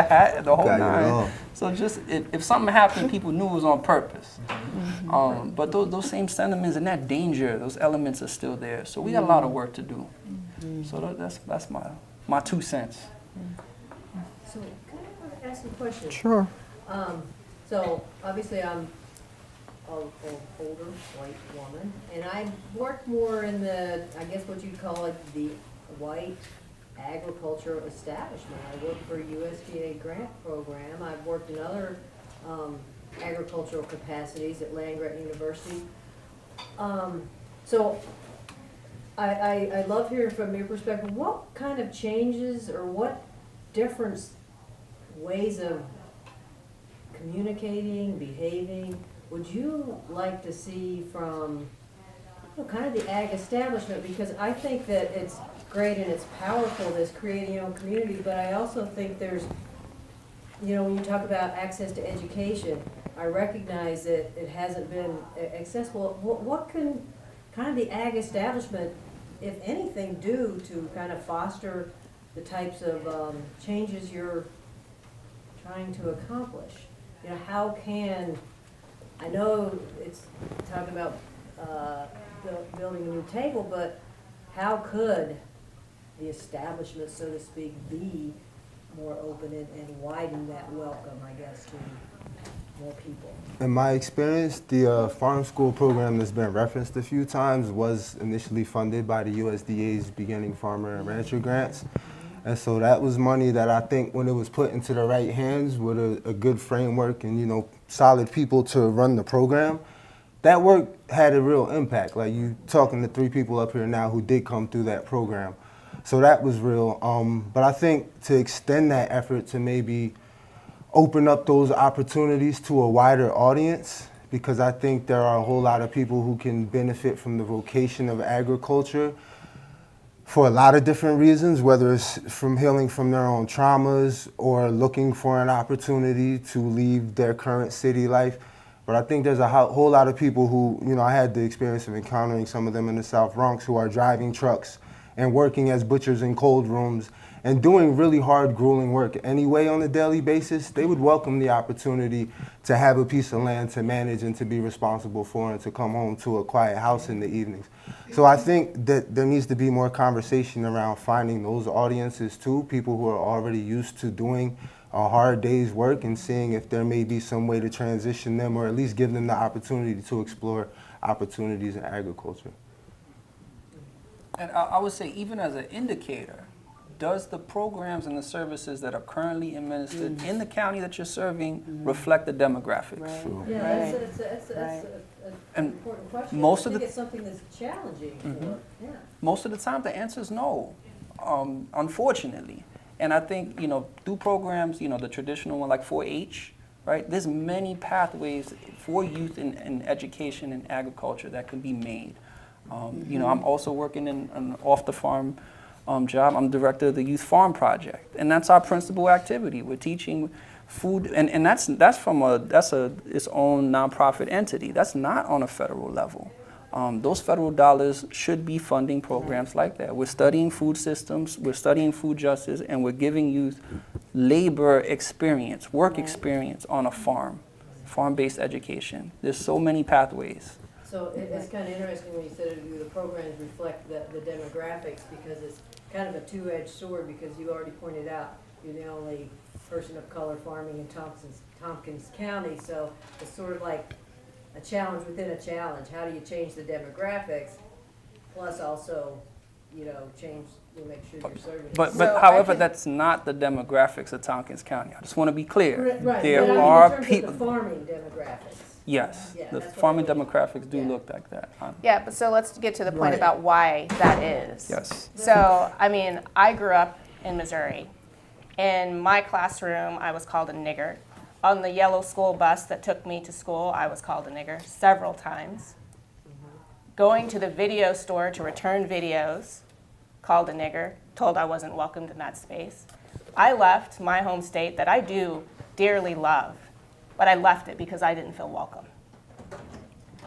S5: hat, the whole nine. So just, if something happened, people knew it was on purpose. But those same sentiments and that danger, those elements are still there. So we got a lot of work to do. So that's my 2 cents.
S6: So can I ask a question?
S1: Sure.
S6: So obviously I'm an older white woman, and I worked more in the, I guess what you'd call it, the white agricultural establishment. I worked for a USDA grant program. I've worked in other agricultural capacities at land-grant university. So I love hearing from your perspective, what kind of changes or what different ways of communicating, behaving, would you like to see from kind of the ag establishment? Because I think that it's great and it's powerful, this creating your own community, but I also think there's, when you talk about access to education, I recognize that it hasn't been accessible. What can kind of the ag establishment, if anything, do to kind of foster the types of changes you're trying to accomplish? How can, I know it's talking about building a new table, but how could the establishment, so to speak, be more open and widen that welcome, I guess, to more people?
S4: In my experience, the farm school program that's been referenced a few times was initially funded by the USDA's Beginning Farmer and Rancher grants. And so that was money that I think when it was put into the right hands with a good framework and, solid people to run the program, that work had a real impact. Like you talking to 3 people up here now who did come through that program. So that was real. But I think to extend that effort to maybe open up those opportunities to a wider audience, because I think there are a whole lot of people who can benefit from the vocation of agriculture for a lot of different reasons, whether it's from healing from their own traumas or looking for an opportunity to leave their current city life. But I think there's a whole lot of people who, I had the experience of encountering some of them in the South Bronx who are driving trucks and working as butchers in cold rooms and doing really hard, grueling work anyway on a daily basis. They would welcome the opportunity to have a piece of land to manage and to be responsible for and to come home to a quiet house in the evenings. So I think that there needs to be more conversation around finding those audiences too, people who are already used to doing a hard day's work and seeing if there may be some way to transition them or at least give them the opportunity to explore opportunities in agriculture.
S5: And I would say, even as an indicator, does the programs and the services that are currently administered in the county that you're serving reflect the demographics?
S3: Right.
S4: Sure.
S6: Yeah,
S3: Right.
S6: that's an
S5: And
S6: important question.
S5: most
S6: I
S5: of
S6: think
S5: the-
S6: it's something that's challenging for, yeah.
S5: Most of the time, the answer is no, unfortunately. And I think, through programs, the traditional one like 4-H, right? There's many pathways for youth in education and agriculture that can be made. I'm also working in an off-the-farm job. I'm director of the Youth Farm Project, and that's our principal activity. We're teaching food, and that's its own nonprofit entity. That's not on a federal level. Those federal dollars should be funding programs like that. We're studying food systems, we're studying food justice, and we're giving youth labor experience, work experience on a farm, farm-based education. There's so many pathways.
S6: So it's kind of interesting when you said the programs reflect the demographics, because it's kind of a two-edged sword, because you already pointed out you're the only person of color farming in Tompkins County, so it's sort of like a challenge within a challenge. How do you change the demographics, plus also, make sure you're serving.
S5: But
S2: So
S5: however, that's not the demographics of Tompkins County. I just want to be clear.
S6: Right,
S5: There
S6: but
S5: are
S6: in terms
S5: people.
S6: of the farming demographics.
S5: Yes,
S6: Yeah,
S5: the
S6: that's what
S5: farming
S6: I mean.
S5: demographics do
S6: Yeah.
S5: look like that.
S2: Yeah, but so let's get to the point
S1: Right.
S2: about why that is.
S5: Yes.
S2: So, I mean, I grew up in Missouri. In my classroom, I was called a nigger. On the yellow school bus that took me to school, I was called a nigger several times. Going to the video store to return videos, called a nigger, told I wasn't welcomed in that space. I left my home state that I do dearly love, but I left it because I didn't feel welcome.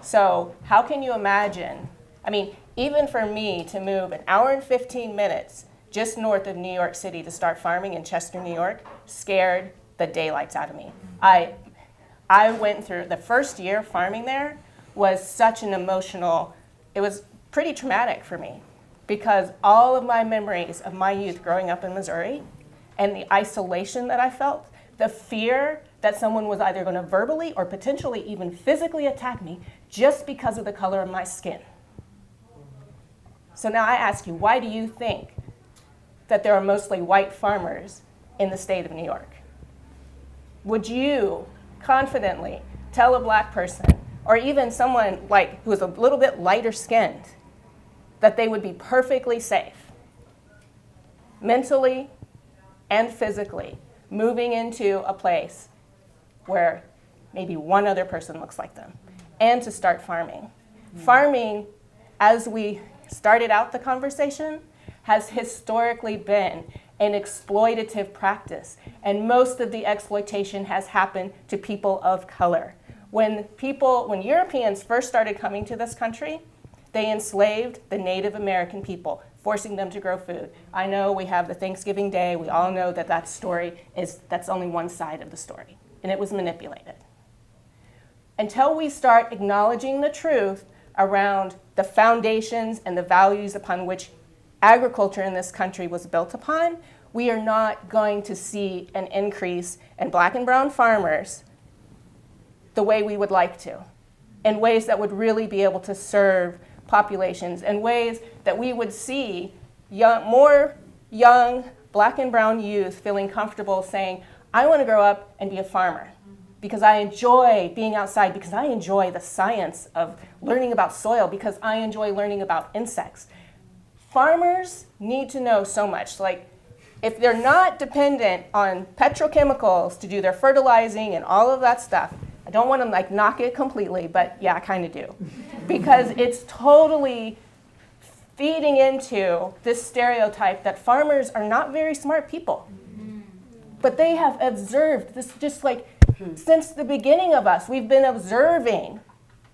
S2: So how can you imagine, I mean, even for me to move an hour and 15 minutes just north of New York City to start farming in Chester, New York, scared the daylights out of me. I went through, the first year farming there was such an emotional, it was pretty traumatic for me, because all of my memories of my youth growing up in Missouri and the isolation that I felt, the fear that someone was either going to verbally or potentially even physically attack me just because of the color of my skin. So now I ask you, why do you think that there are mostly white farmers in the state of New York? Would you confidently tell a black person, or even someone like who is a little bit lighter skinned, that they would be perfectly safe, mentally and physically, moving into a place where maybe one other person looks like them, and to start farming? Farming, as we started out the conversation, has historically been an exploitative practice, and most of the exploitation has happened to people of color. When Europeans first started coming to this country, they enslaved the Native American people, forcing them to grow food. I know we have the Thanksgiving Day, we all know that story that's only one side of the story, and it was manipulated. Until we start acknowledging the truth around the foundations and the values upon which agriculture in this country was built upon, we are not going to see an increase in black and brown farmers the way we would like to, in ways that would really be able to serve populations, in ways that we would see more young black and brown youth feeling comfortable saying, I want to grow up and be a farmer because I enjoy being outside, because I enjoy the science of learning about soil, because I enjoy learning about insects. Farmers need to know so much. Like, if they're not dependent on petrochemicals to do their fertilizing and all of that stuff, I don't want to knock it completely, but yeah, I kind of do. Because it's totally feeding into this stereotype that farmers are not very smart people. But they have observed this since the beginning of us. We've been observing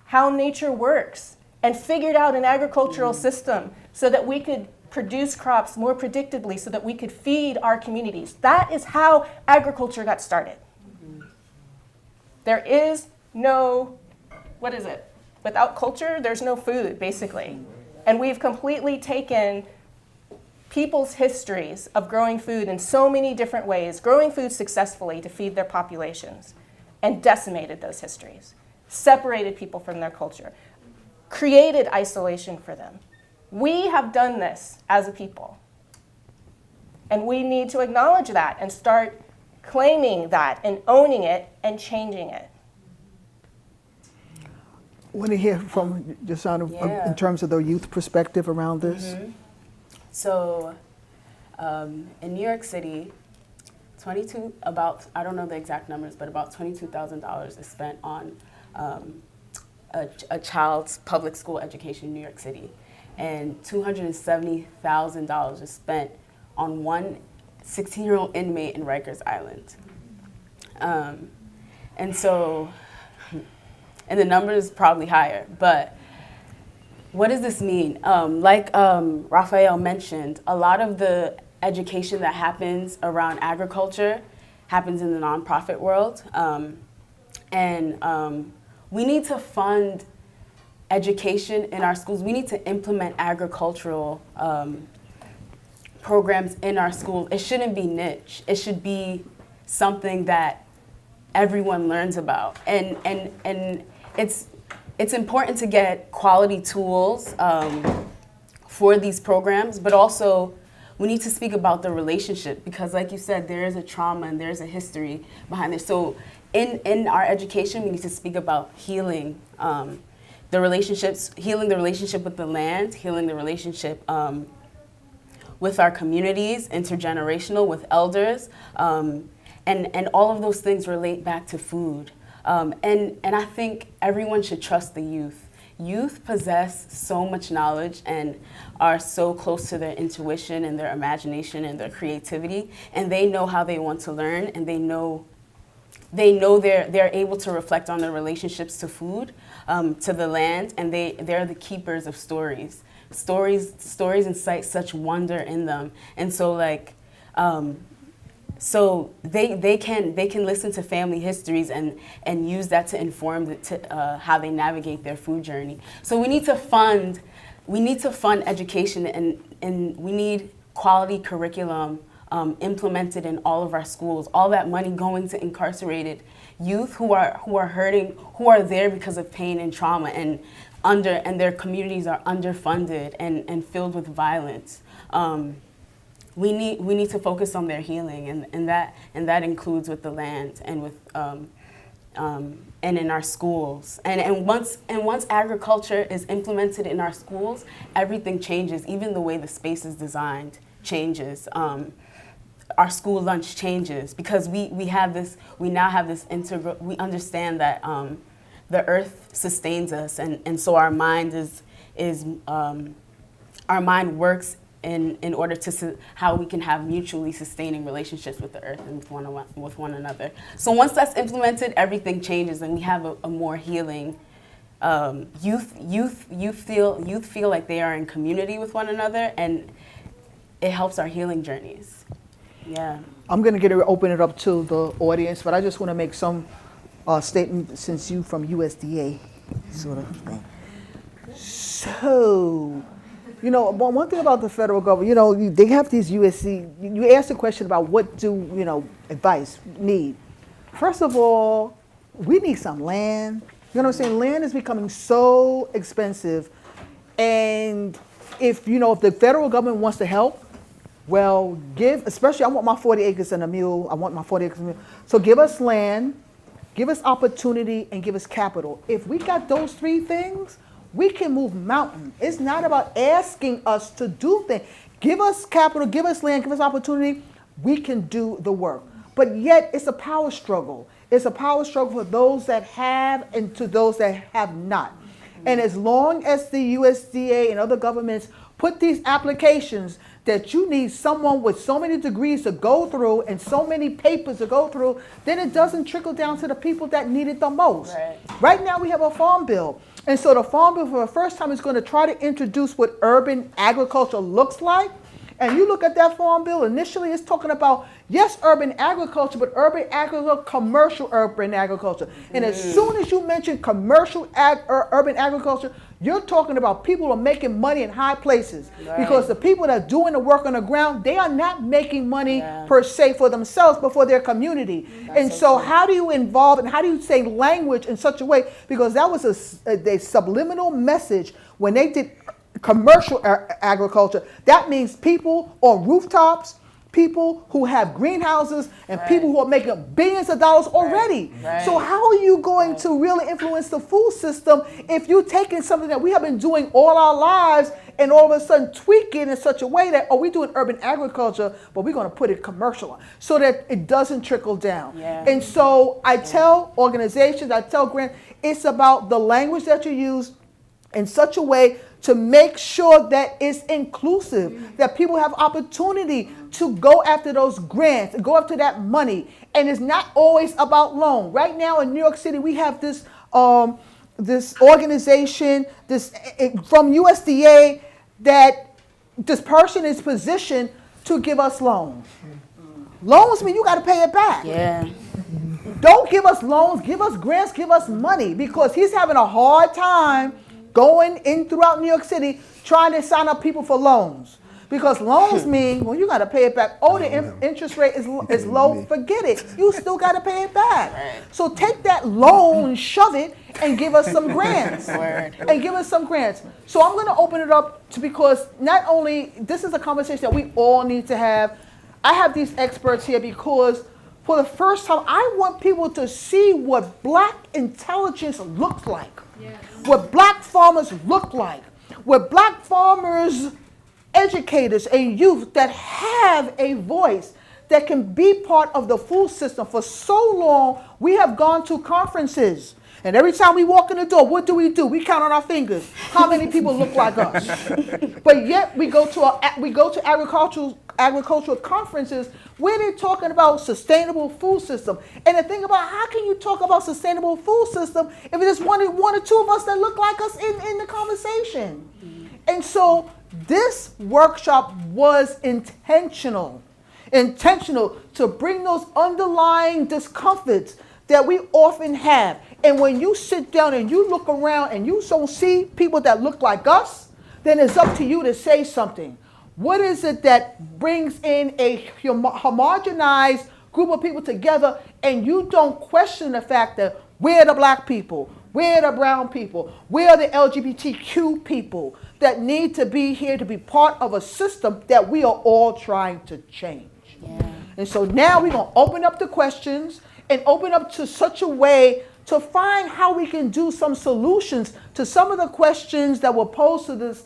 S2: how nature works and figured out an agricultural system so that we could produce crops more predictably, so that we could feed our communities. That is how agriculture got started. There is no, without culture, there's no food, basically. And we've completely taken people's histories of growing food in so many different ways, growing food successfully to feed their populations, and decimated those histories, separated people from their culture, created isolation for them. We have done this as a people. And we need to acknowledge that and start claiming that and owning it and changing it.
S1: I want to hear from Jahshana
S3: Yeah.
S1: in terms of the youth perspective around this.
S3: So in New York City, I don't know the exact numbers, but about $22,000 is spent on a child's public school education in New York City. and $270,000 is spent on one 16-year-old inmate in Rikers Island. And so, and the number is probably higher, but what does this mean? Like Rafael mentioned, a lot of the education that happens around agriculture happens in the nonprofit world. We need to fund education in our schools. We need to implement agricultural programs in our schools. It shouldn't be niche. It should be something that everyone learns about. And it's important to get quality tools for these programs, but also we need to speak about the relationship, because like you said, there is a trauma and there's a history behind this. So in our education, we need to speak about healing the relationships, healing the relationship with the land, healing the relationship with our communities, intergenerational, with elders, and all of those things relate back to food. And I think everyone should trust the youth. Youth possess so much knowledge and are so close to their intuition and their imagination and their creativity, and they know how they want to learn, and they know they're able to reflect on their relationships to food, to the land, and they're the keepers of stories. Stories incite such wonder in them, and so so they can listen to family histories and use that to inform how they navigate their food journey. So we need to fund education, and we need quality curriculum implemented in all of our schools. All that money going to incarcerated youth who are hurting, who are there because of pain and trauma, and their communities are underfunded and filled with violence. We need to focus on their healing, and that includes with the land and with and in our schools. And once agriculture is implemented in our schools, everything changes. Even the way the space is designed changes. Our school lunch changes because we now have this integral. We understand that the earth sustains us, and so our mind our mind works in order to how we can have mutually sustaining relationships with the earth and with one another. So once that's implemented, everything changes, and we have a more healing. Youth feel like they are in community with one another, and it helps our healing journeys. Yeah.
S1: I'm going to open it up to the audience, but I just want to make some statement since you from USDA sort of thing. So, one thing about the federal government, they have these USC. You asked a question about what do advice need. First of all, we need some land. You know what I'm saying? Land is becoming so expensive, and if the federal government wants to help, well, especially I want my 40 acres and a mule. So give us land, give us opportunity, and give us capital. If we got those three things, we can move mountains. It's not about asking us to do things. Give us capital, give us land, give us opportunity. We can do the work. But yet, it's a power struggle. It's a power struggle for those that have and to those that have not. And as long as the USDA and other governments put these applications that you need someone with so many degrees to go through and so many papers to go through, then it doesn't trickle down to the people that need it the most. Right now we have a farm bill. And so the farm bill for the first time is going to try to introduce what urban agriculture looks like. And you look at that farm bill, initially it's talking about, yes, urban agriculture, but urban agriculture, commercial urban agriculture. And as soon as you mention commercial urban agriculture, you're talking about people who are making money in high places. Because the people that are doing the work on the ground, they are not making money per se for themselves, but for their community. And so how do you involve and how do you say language in such a way? Because that was a subliminal message when they did commercial agriculture. That means people on rooftops, people who have greenhouses, and people who are making billions of dollars already. So how are you going to really influence the food system if you're taking something that we have been doing all our lives and all of a sudden tweak it in such a way that, we're doing urban agriculture, but we're going to put it commercial so that it doesn't trickle down. And so I tell organizations, I tell grants, it's about the language that you use in such a way to make sure that it's inclusive, that people have opportunity to go after those grants, go after that money. And it's not always about loan. Right now in New York City, we have this this organization, from USDA, that this person is positioned to give us loans. Loans mean you got to pay it back.
S3: Yeah.
S1: Don't give us loans, give us grants, give us money, because he's having a hard time going in throughout New York City trying to sign up people for loans. Because loans mean, well, you got to pay it back. Oh, the interest rate is low, forget it. You still got to pay it back.
S3: Right.
S1: So take that loan and shove it and give us some grants. And give us some grants. So I'm going to open it up because not only, this is a conversation that we all need to have. I have these experts here because for the first time, I want people to see what black intelligence looks like. Yes. What black farmers look like. What black farmers, educators, and youth that have a voice, that can be part of the food system. For so long, we have gone to conferences. And every time we walk in the door, what do? We count on our fingers how many people look like us. But yet we go to agricultural conferences where they're talking about sustainable food system. And the thing about, how can you talk about sustainable food system if there's one or two of us that look like us in the conversation? And so this workshop was intentional to bring those underlying discomforts that we often have. And when you sit down and you look around and you don't see people that look like us, then it's up to you to say something. What is it that brings in a homogenized group of people together and you don't question the fact that we're the black people, we're the brown people, we're the LGBTQ people that need to be here to be part of a system that we are all trying to change. Yeah. And so now we're going to open up the questions and open up to such a way to find how we can do some solutions to some of the questions that were posed to this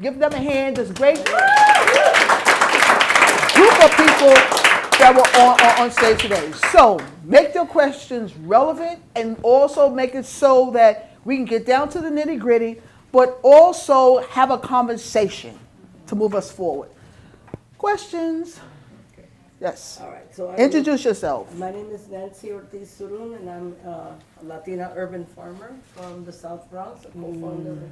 S1: give them a hand, this great group of people that were on stage today. So make their questions relevant and also make it so that we can get down to the nitty gritty, but also have a conversation to move us forward. Questions? Yes.
S7: All right. So
S1: introduce yourself.
S7: My name is Nancy Ortiz Surun, and I'm a Latina urban farmer from the South Bronx, a co-founder of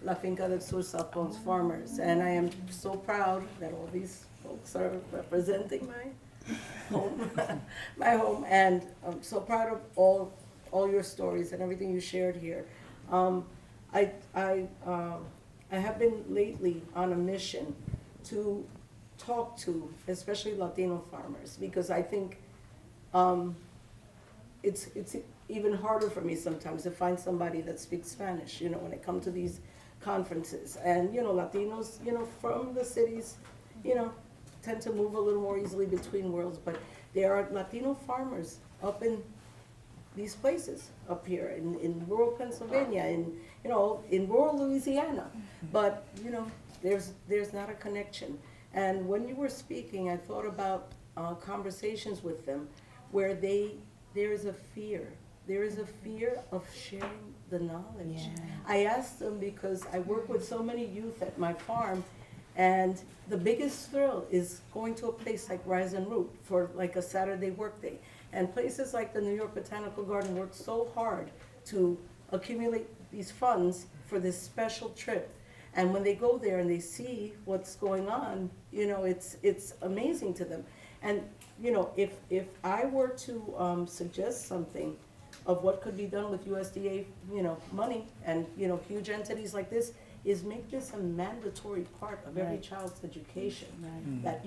S7: La Finca del Sur South Bronx Farmers. And I am so proud that all these folks are representing my home, and I'm so proud of all your stories and everything you shared here. I have been lately on a mission to talk to, especially Latino farmers, because I think it's even harder for me sometimes to find somebody that speaks Spanish, when it comes to these conferences. And, Latinos, from the cities, tend to move a little more easily between worlds, but there are Latino farmers up in these places up here in rural Pennsylvania, in rural Louisiana, but, there's not a connection. And when you were speaking, I thought about conversations with them where there is a fear. There is a fear of sharing the knowledge. Yeah. I asked them because I work with so many youth at my farm, and the biggest thrill is going to a place like Rise and Root for like a Saturday work day. And places like the New York Botanical Garden work so hard to accumulate these funds for this special trip. And when they go there and they see what's going on, it's amazing to them. And if I were to suggest something of what could be done with USDA, money and huge entities like this, is make this a mandatory part of every child's education. Right. That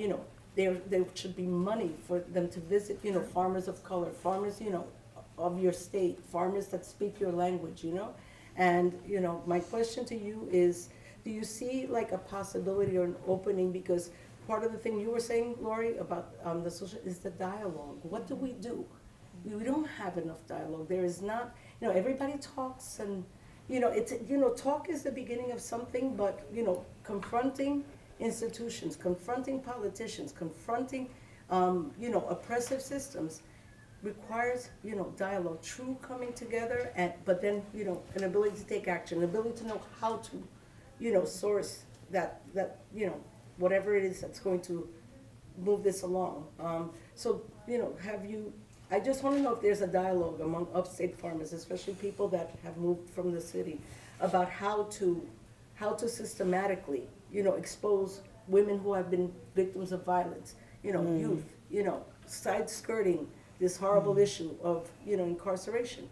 S7: there should be money for them to visit, farmers of color, farmers of your state, farmers that speak your language, And my question to you is, do you see like a possibility or an opening? Because part of the thing you were saying, Laurie, about the social is the dialogue. What do? We don't have enough dialogue. There is not, everybody talks and, it's, talk is the beginning of something, but, confronting institutions, confronting politicians, confronting, oppressive systems, requires, dialogue, true coming together, but then, an ability to take action, an ability to know how to, source that, whatever it is that's going to move this along. So, I just want to know if there's a dialogue among upstate farmers, especially people that have moved from the city, about how to systematically, expose women who have been victims of violence, youth, side skirting this horrible issue of, incarceration.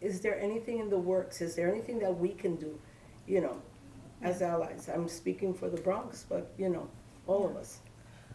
S7: Is there anything in the works? Is there anything that we can do, as allies? I'm speaking for the Bronx, but, all of us.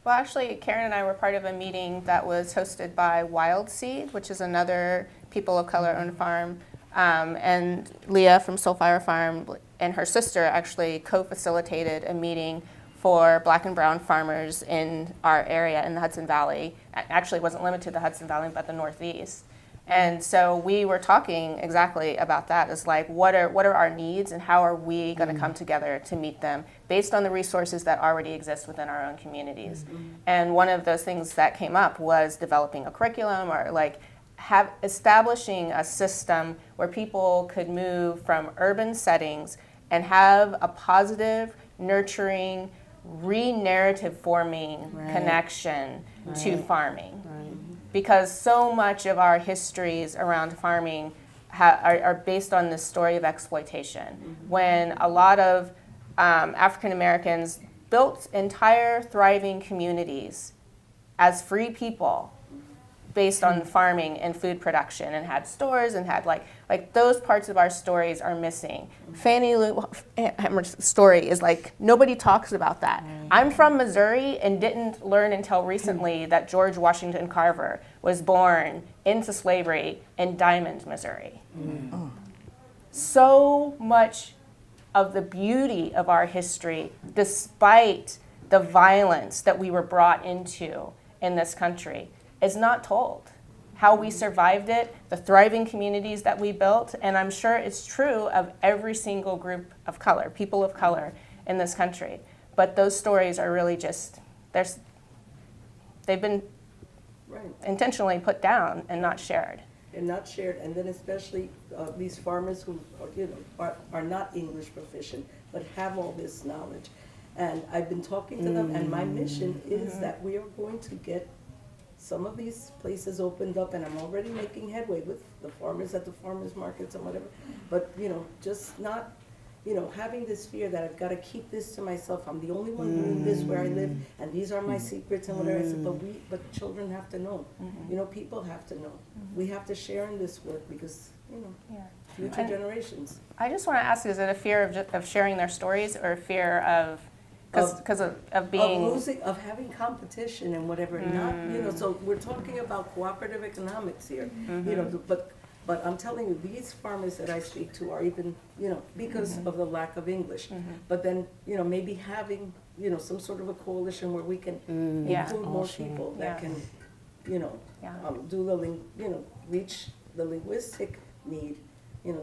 S2: Well, actually, Karen and I were part of a meeting that was hosted by Wild Seed, which is another people of color-owned farm, and Leah from Soulfire Farm and her sister actually co-facilitated a meeting for Black and brown farmers in our area in the Hudson Valley. Actually, it wasn't limited to the Hudson Valley, but the Northeast. And so we were talking exactly about that, is like, what are our needs and how are we going to come together to meet them based on the resources that already exist within our own communities. And one of those things that came up was developing a curriculum, or like establishing a system where people could move from urban settings and have a positive, nurturing, re-narrative forming connection to farming. Because so much of our histories around farming are based on this story of exploitation. When a lot of African Americans built entire thriving communities as free people based on farming and food production, and had stores and had like those parts of our stories are missing. Fannie Lou Hamer's story is like, nobody talks about that. I'm from Missouri and didn't learn until recently that George Washington Carver was born into slavery in Diamond, Missouri. So much of the beauty of our history, despite the violence that we were brought into in this country, is not told. How we survived it, the thriving communities that we built, and I'm sure it's true of every single group of color, people of color in this country. But those stories are really just, they've been intentionally put down and not shared.
S7: And not shared, and then especially these farmers who are not English proficient, but have all this knowledge. And I've been talking to them, and my mission is that we are going to get some of these places opened up, and I'm already making headway with the farmers at the farmers markets and whatever. But, just not, having this fear that I've got to keep this to myself. I'm the only one doing this where I live, and these are my secrets and whatever. I said, but children have to know. People have to know. We have to share in this work because, future generations.
S2: I just want to ask, is it a fear of sharing their stories, or a fear of, because of being...
S7: Of losing, of having competition and whatever, not, so we're talking about cooperative economics here, but I'm telling you, these farmers that I speak to are even, because of the lack of English, but then, maybe having, some sort of a coalition where we can include more people that can, reach the linguistic need,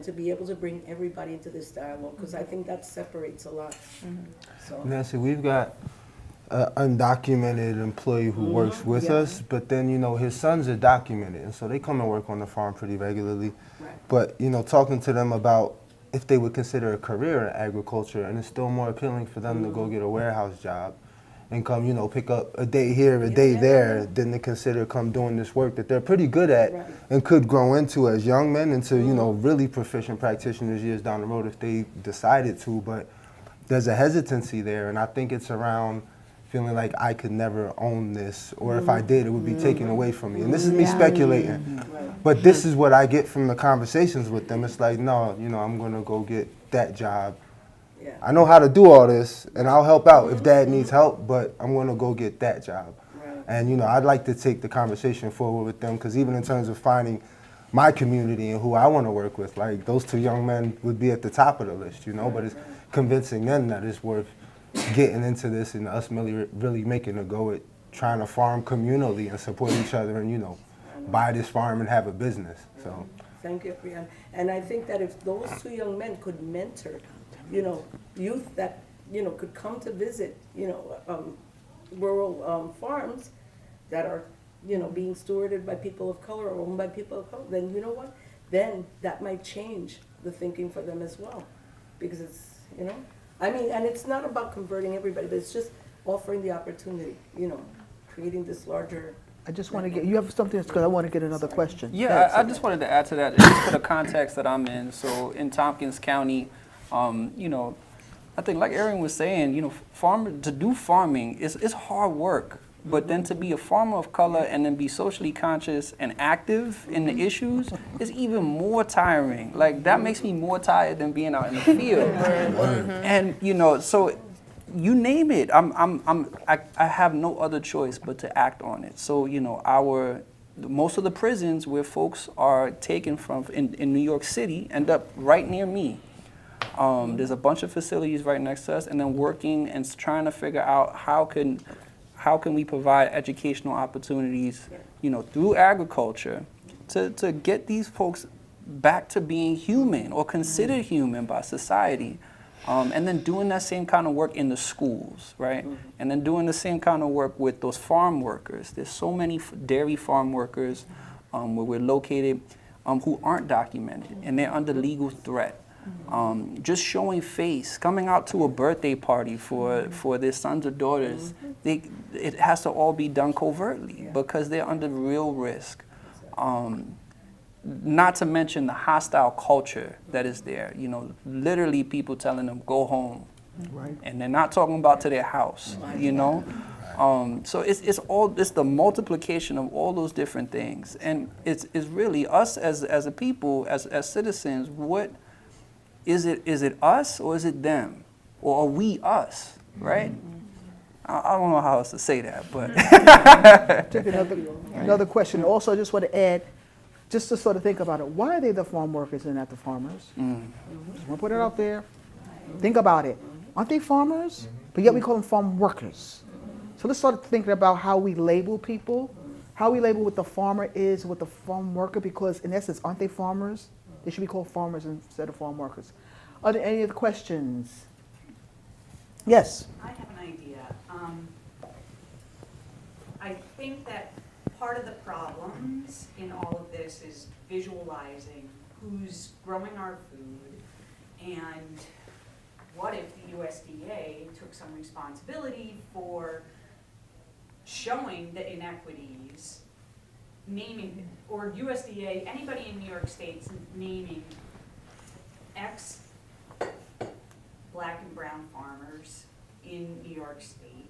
S7: to be able to bring everybody into this dialogue, because I think that separates a lot. So.
S4: Nancy, we've got an undocumented employee who works with us, but then, his sons are documented, and so they come and work on the farm pretty regularly.
S7: Right.
S4: But, talking to them about if they would consider a career in agriculture, and it's still more appealing for them to go get a warehouse job and come, pick up a day here, a day there, than to consider come doing this work that they're pretty good at and could grow into as young men into, really proficient practitioners years down the road if they decided to. But there's a hesitancy there, and I think it's around feeling like I could never own this, or if I did, it would be taken away from me. And this is me speculating. But this is what I get from the conversations with them. It's like, no, I'm gonna go get that job. I know how to do all this, and I'll help out if Dad needs help, but I'm going to go get that job. And, I'd like to take the conversation forward with them, because even in terms of finding my community and who I want to work with, like, those two young men would be at the top of the list, but it's convincing them that it's worth getting into this and us really making a go at trying to farm communally and support each other and, buy this farm and have a business. So.
S7: Thank you, Arian. And I think that if those two young men could mentor youth that, could come to visit, rural farms that are being stewarded by people of color or owned by people of color, then you know what? Then that might change the thinking for them as well. Because it's, I mean, and it's not about converting everybody, but it's just offering the opportunity, creating this larger.
S1: I just want to get, you have something, because I want to get another question. Go ahead,
S5: Yeah, I
S1: Sylvia.
S5: just wanted to add to that, just for the context that I'm in. So in Tompkins County, I think like Arian was saying, to do farming is hard work. But then to be a farmer of color and then be socially conscious and active in the issues is even more tiring. Like that makes me more tired than being out in the field. And so you name it, I have no other choice but to act on it. So most of the prisons where folks are taken from in New York City end up right near me. There's a bunch of facilities right next to us, and then working and trying to figure out how can we provide educational opportunities, through agriculture to get these folks back to being human or considered human by society. And then doing that same kind of work in the schools, right? And then doing the same kind of work with those farm workers. There's so many dairy farm workers where we're located who aren't documented, and they're under legal threat. Just showing face, coming out to a birthday party for their sons or daughters, it has to all be done covertly because they're under real risk. Not to mention the hostile culture that is there. Literally people telling them, go home.
S1: Right.
S5: And they're not talking about to their house, So it's the multiplication of all those different things. And it's really us as a people, as citizens, what is it us or is it them? Or are we us, right? I don't know how else to say that, but.
S1: Take another question. Also, I just want to add, just to sort of think about it, why are they the farm workers and not the farmers? Just want to put it out there. Think about it. Aren't they farmers? But yet we call them farm workers. So let's start thinking about how we label people, how we label what the farmer is, what the farm worker, because in essence, aren't they farmers? They should be called farmers instead of farm workers. Are there any other questions? Yes.
S8: I have an idea. I think that part of the problems in all of this is visualizing who's growing our food, and what if the USDA took some responsibility for showing the inequities, naming, or USDA, anybody in New York State's naming X black and brown farmers in New York State,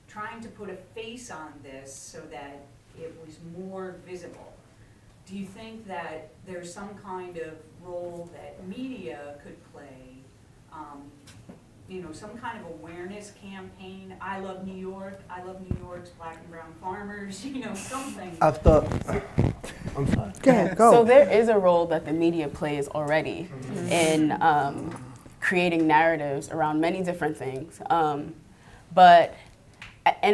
S8: trying to put a face on this so that it was more visible. Do you think that there's some kind of role that media could play? Some kind of awareness campaign. I love New York. I love New York's black and brown farmers. Something.
S4: I've thought. I'm sorry.
S1: Go ahead, go.
S3: So there is a role that the media plays already in creating narratives around many different things. And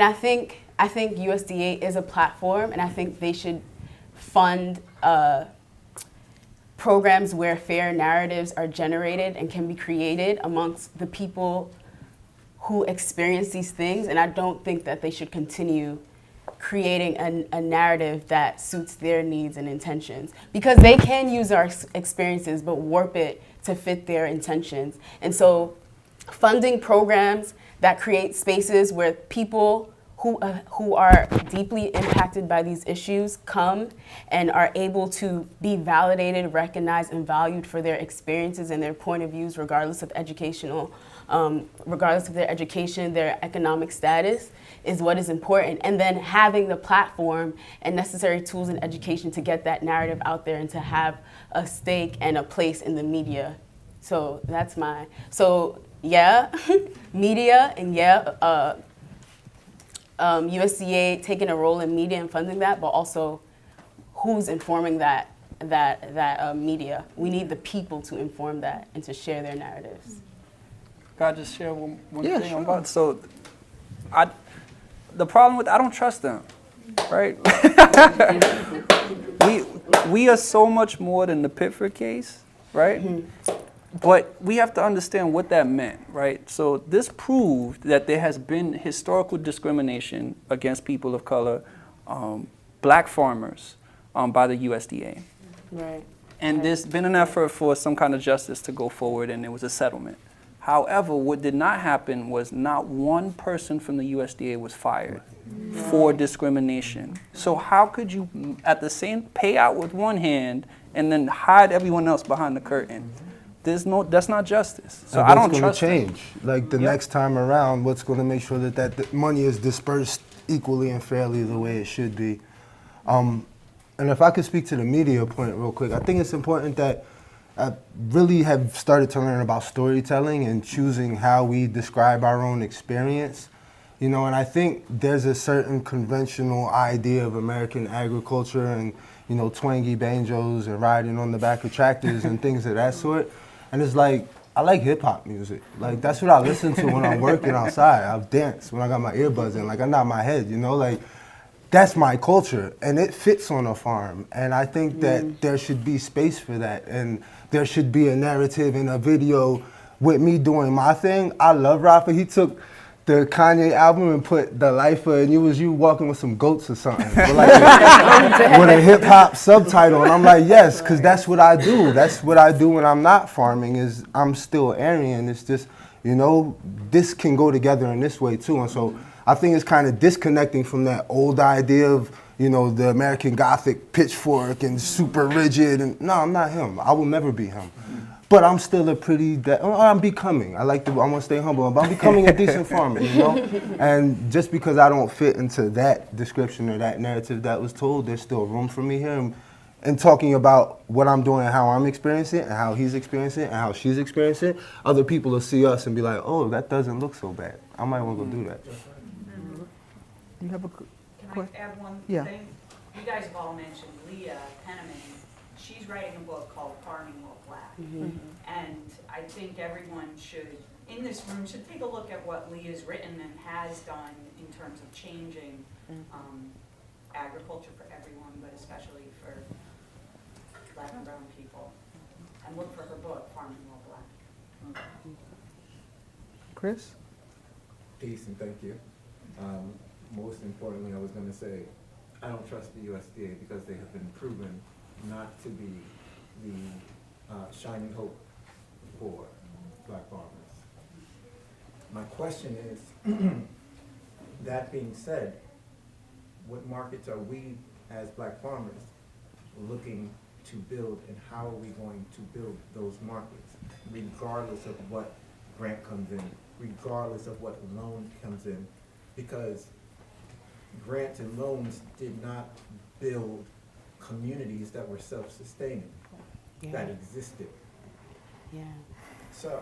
S3: I think USDA is a platform, and I think they should fund programs where fair narratives are generated and can be created amongst the people who experience these things. And I don't think that they should continue creating a narrative that suits their needs and intentions, because they can use our experiences but warp it to fit their intentions. And so funding programs that create spaces where people who are deeply impacted by these issues come and are able to be validated, recognized, and valued for their experiences and their point of views, regardless of regardless of their education, their economic status, is what is important. And then having the platform and necessary tools and education to get that narrative out there and to have a stake and a place in the media. So that's media, and USDA taking a role in media and funding that, but also who's informing that media. We need the people to inform that and to share their narratives.
S5: Can I just share one
S1: Yeah,
S5: thing
S1: sure.
S5: about? So, the problem with I don't trust them, right? we are so much more than the Pitford case, right? Mm-hmm. But we have to understand what that meant, right? So this proved that there has been historical discrimination against people of color black farmers by the USDA.
S3: Right.
S5: And there's been an effort for some kind of justice to go forward, and there was a settlement. However, what did not happen was not one person from the USDA was fired for discrimination. So how could you, at the same, pay out with one hand and then hide everyone else behind the curtain? That's not justice. So I don't trust
S4: What's going to change? Like the next time around, what's going to make sure that that money is dispersed equally and fairly the way it should be? And if I could speak to the media point real quick, I think it's important that I really have started to learn about storytelling and choosing how we describe our own experience. You know, and I think there's a certain conventional idea of American agriculture and, you know, twangy banjos and riding on the back of tractors and things of that sort. And it's like, I like hip hop music. Like, that's what I listen to when I'm working outside. I'll dance when I got my earbuds in. Like, I nod my head, you know, like, that's my culture, and it fits on a farm. And I think that there should be space for that, and there should be a narrative in a video with me doing my thing. I love Rafa. He took the Kanye album and put the life of, and it was you walking with some goats or something, with, like with a hip hop subtitle. And I'm like, yes, because that's what I do. That's what I do when I'm not farming, is I'm still Aryan. It's just, you know, this can go together in this way too. And so I think it's kind of disconnecting from that old idea of, you know, the American Gothic pitchfork and super rigid. And no, I'm not him. I will never be him. But I'm still a I'm becoming. I want to stay humble, but I'm becoming a decent farmer, you know? And just because I don't fit into that description or that narrative that was told, there's still room for me here. And talking about what I'm doing and how I'm experiencing it and how he's experiencing it and how she's experiencing it, other people will see us and be like, oh, that doesn't look so bad. I might want to go do that.
S1: You have a
S8: Can
S1: question?
S8: I add one
S1: Yeah.
S8: thing? You guys have all mentioned Leah Penniman. She's writing a book called Farming While Black. And I think everyone in this room should take a look at what Leah's written and has done in terms of changing agriculture for everyone, but especially for Black and brown people. And look for her book, Farming While Black.
S1: Chris?
S9: Peace and thank you. Most importantly, I was going to say, I don't trust the USDA because they have been proven not to be the shining hope for Black farmers. My question is, that being said, what markets are we as Black farmers looking to build, and how are we going to build those markets, regardless of what grant comes in, regardless of what loan comes in? Because grants and loans did not build communities that were self-sustaining, that existed.
S3: Yeah.
S9: So,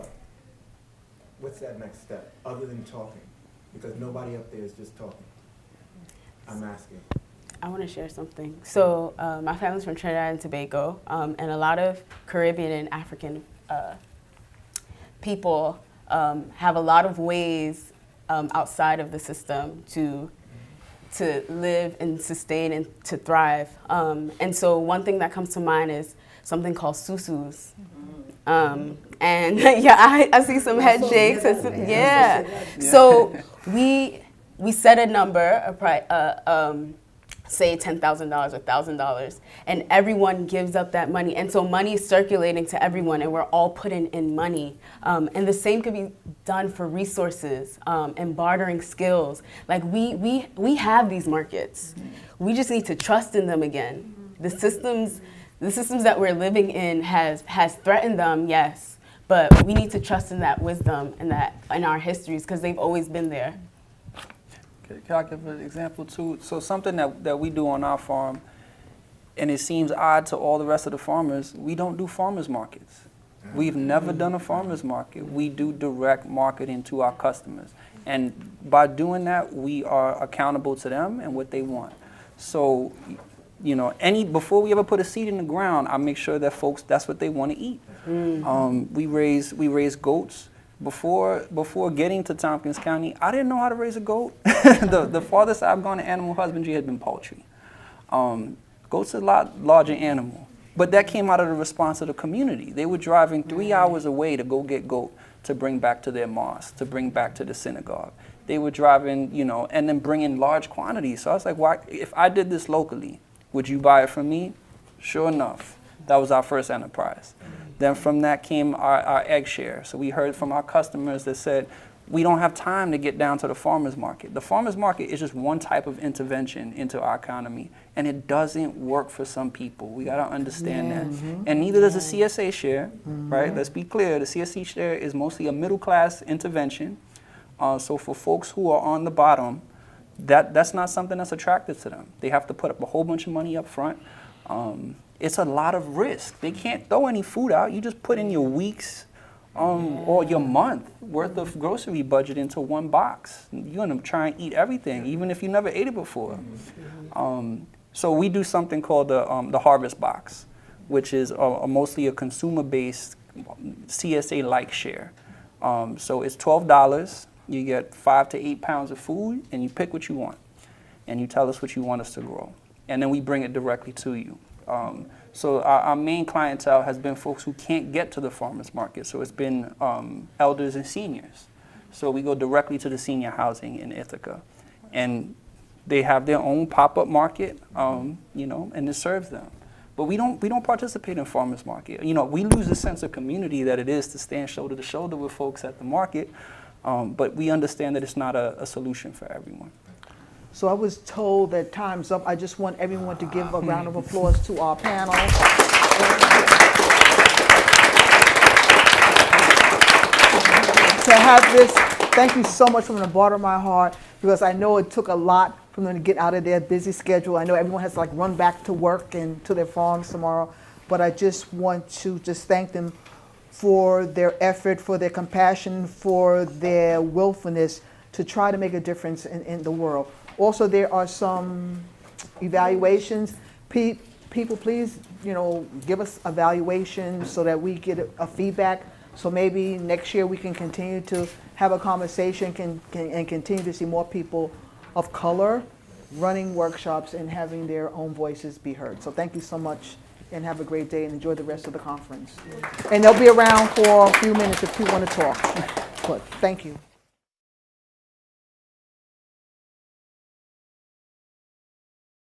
S9: what's that next step, other than talking? Because nobody up there is just talking. I'm asking.
S3: I want to share something. So my family's from Trinidad and Tobago, and a lot of Caribbean and African people have a lot of ways outside of the system to live and sustain and to thrive. And so one thing that comes to mind is something called susus. And yeah, I see some head shakes. And some, yeah. So we set a number, say $10,000 or $1,000, and everyone gives up that money. And so money is circulating to everyone, and we're all putting in money. And the same could be done for resources and bartering skills. Like we have these markets. We just need to trust in them again. The systems that we're living in has threatened them, yes, but we need to trust in that wisdom and that in our histories, because they've always been there.
S5: Can I give an example too? So something that we do on our farm, and it seems odd to all the rest of the farmers, we don't do farmers markets. We've never done a farmers market. We do direct marketing to our customers. And by doing that, we are accountable to them and what they want. So, you know, before we ever put a seed in the ground, I make sure that folks, that's what they want to eat. We raise goats. Before getting to Tompkins County, I didn't know how to raise a goat. The farthest I've gone to animal husbandry had been poultry. Goats are a lot larger animal, but that came out of the response of the community. They were driving 3 hours away to go get goat to bring back to their mosque, to bring back to the synagogue. they were driving, you know, and then bringing large quantities. So I was like, why, if I did this locally, would you buy it from me? Sure enough, that was our first enterprise. Then from that came our egg share. So we heard from our customers that said, we don't have time to get down to the farmer's market. The farmer's market is just one type of intervention into our economy, and it doesn't work for some people. We gotta understand that. And neither does the CSA share, right? Let's be clear, the CSA share is mostly a middle class intervention. So for folks who are on the bottom, that's not something that's attractive to them. They have to put up a whole bunch of money up front. It's a lot of risk. They can't throw any food out. You just put in your week's or your month worth of grocery budget into one box. You're gonna try and eat everything, even if you never ate it before. So we do something called the harvest box, which is mostly a consumer-based CSA-like share. So it's $12. You get 5 to 8 pounds of food, and you pick what you want, and you tell us what you want us to grow, and then we bring it directly to you. So our main clientele has been folks who can't get to the farmers market. So it's been elders and seniors. So we go directly to the senior housing in Ithaca, and they have their own pop-up market, you know, and it serves them. But we don't participate in farmers market. You know, we lose the sense of community that it is to stand shoulder to shoulder with folks at the market. But we understand that it's not a solution for everyone.
S1: So I was told that time's up. I just want everyone to give a round of applause to our panel. To have this, thank you so much from the bottom of my heart, because I know it took a lot for them to get out of their busy schedule. I know everyone has to like run back to work and to their farms tomorrow, but I just want to just thank them for their effort, for their compassion, for their willfulness to try to make a difference in the world. Also, there are some evaluations. People, please, you know, give us evaluations so that we get a feedback. So maybe next year we can continue to have a conversation and continue to see more people of color running workshops and having their own voices be heard. So thank you so much, and have a great day, and enjoy the rest of the conference. And they'll be around for a few minutes if you want to talk. But thank you.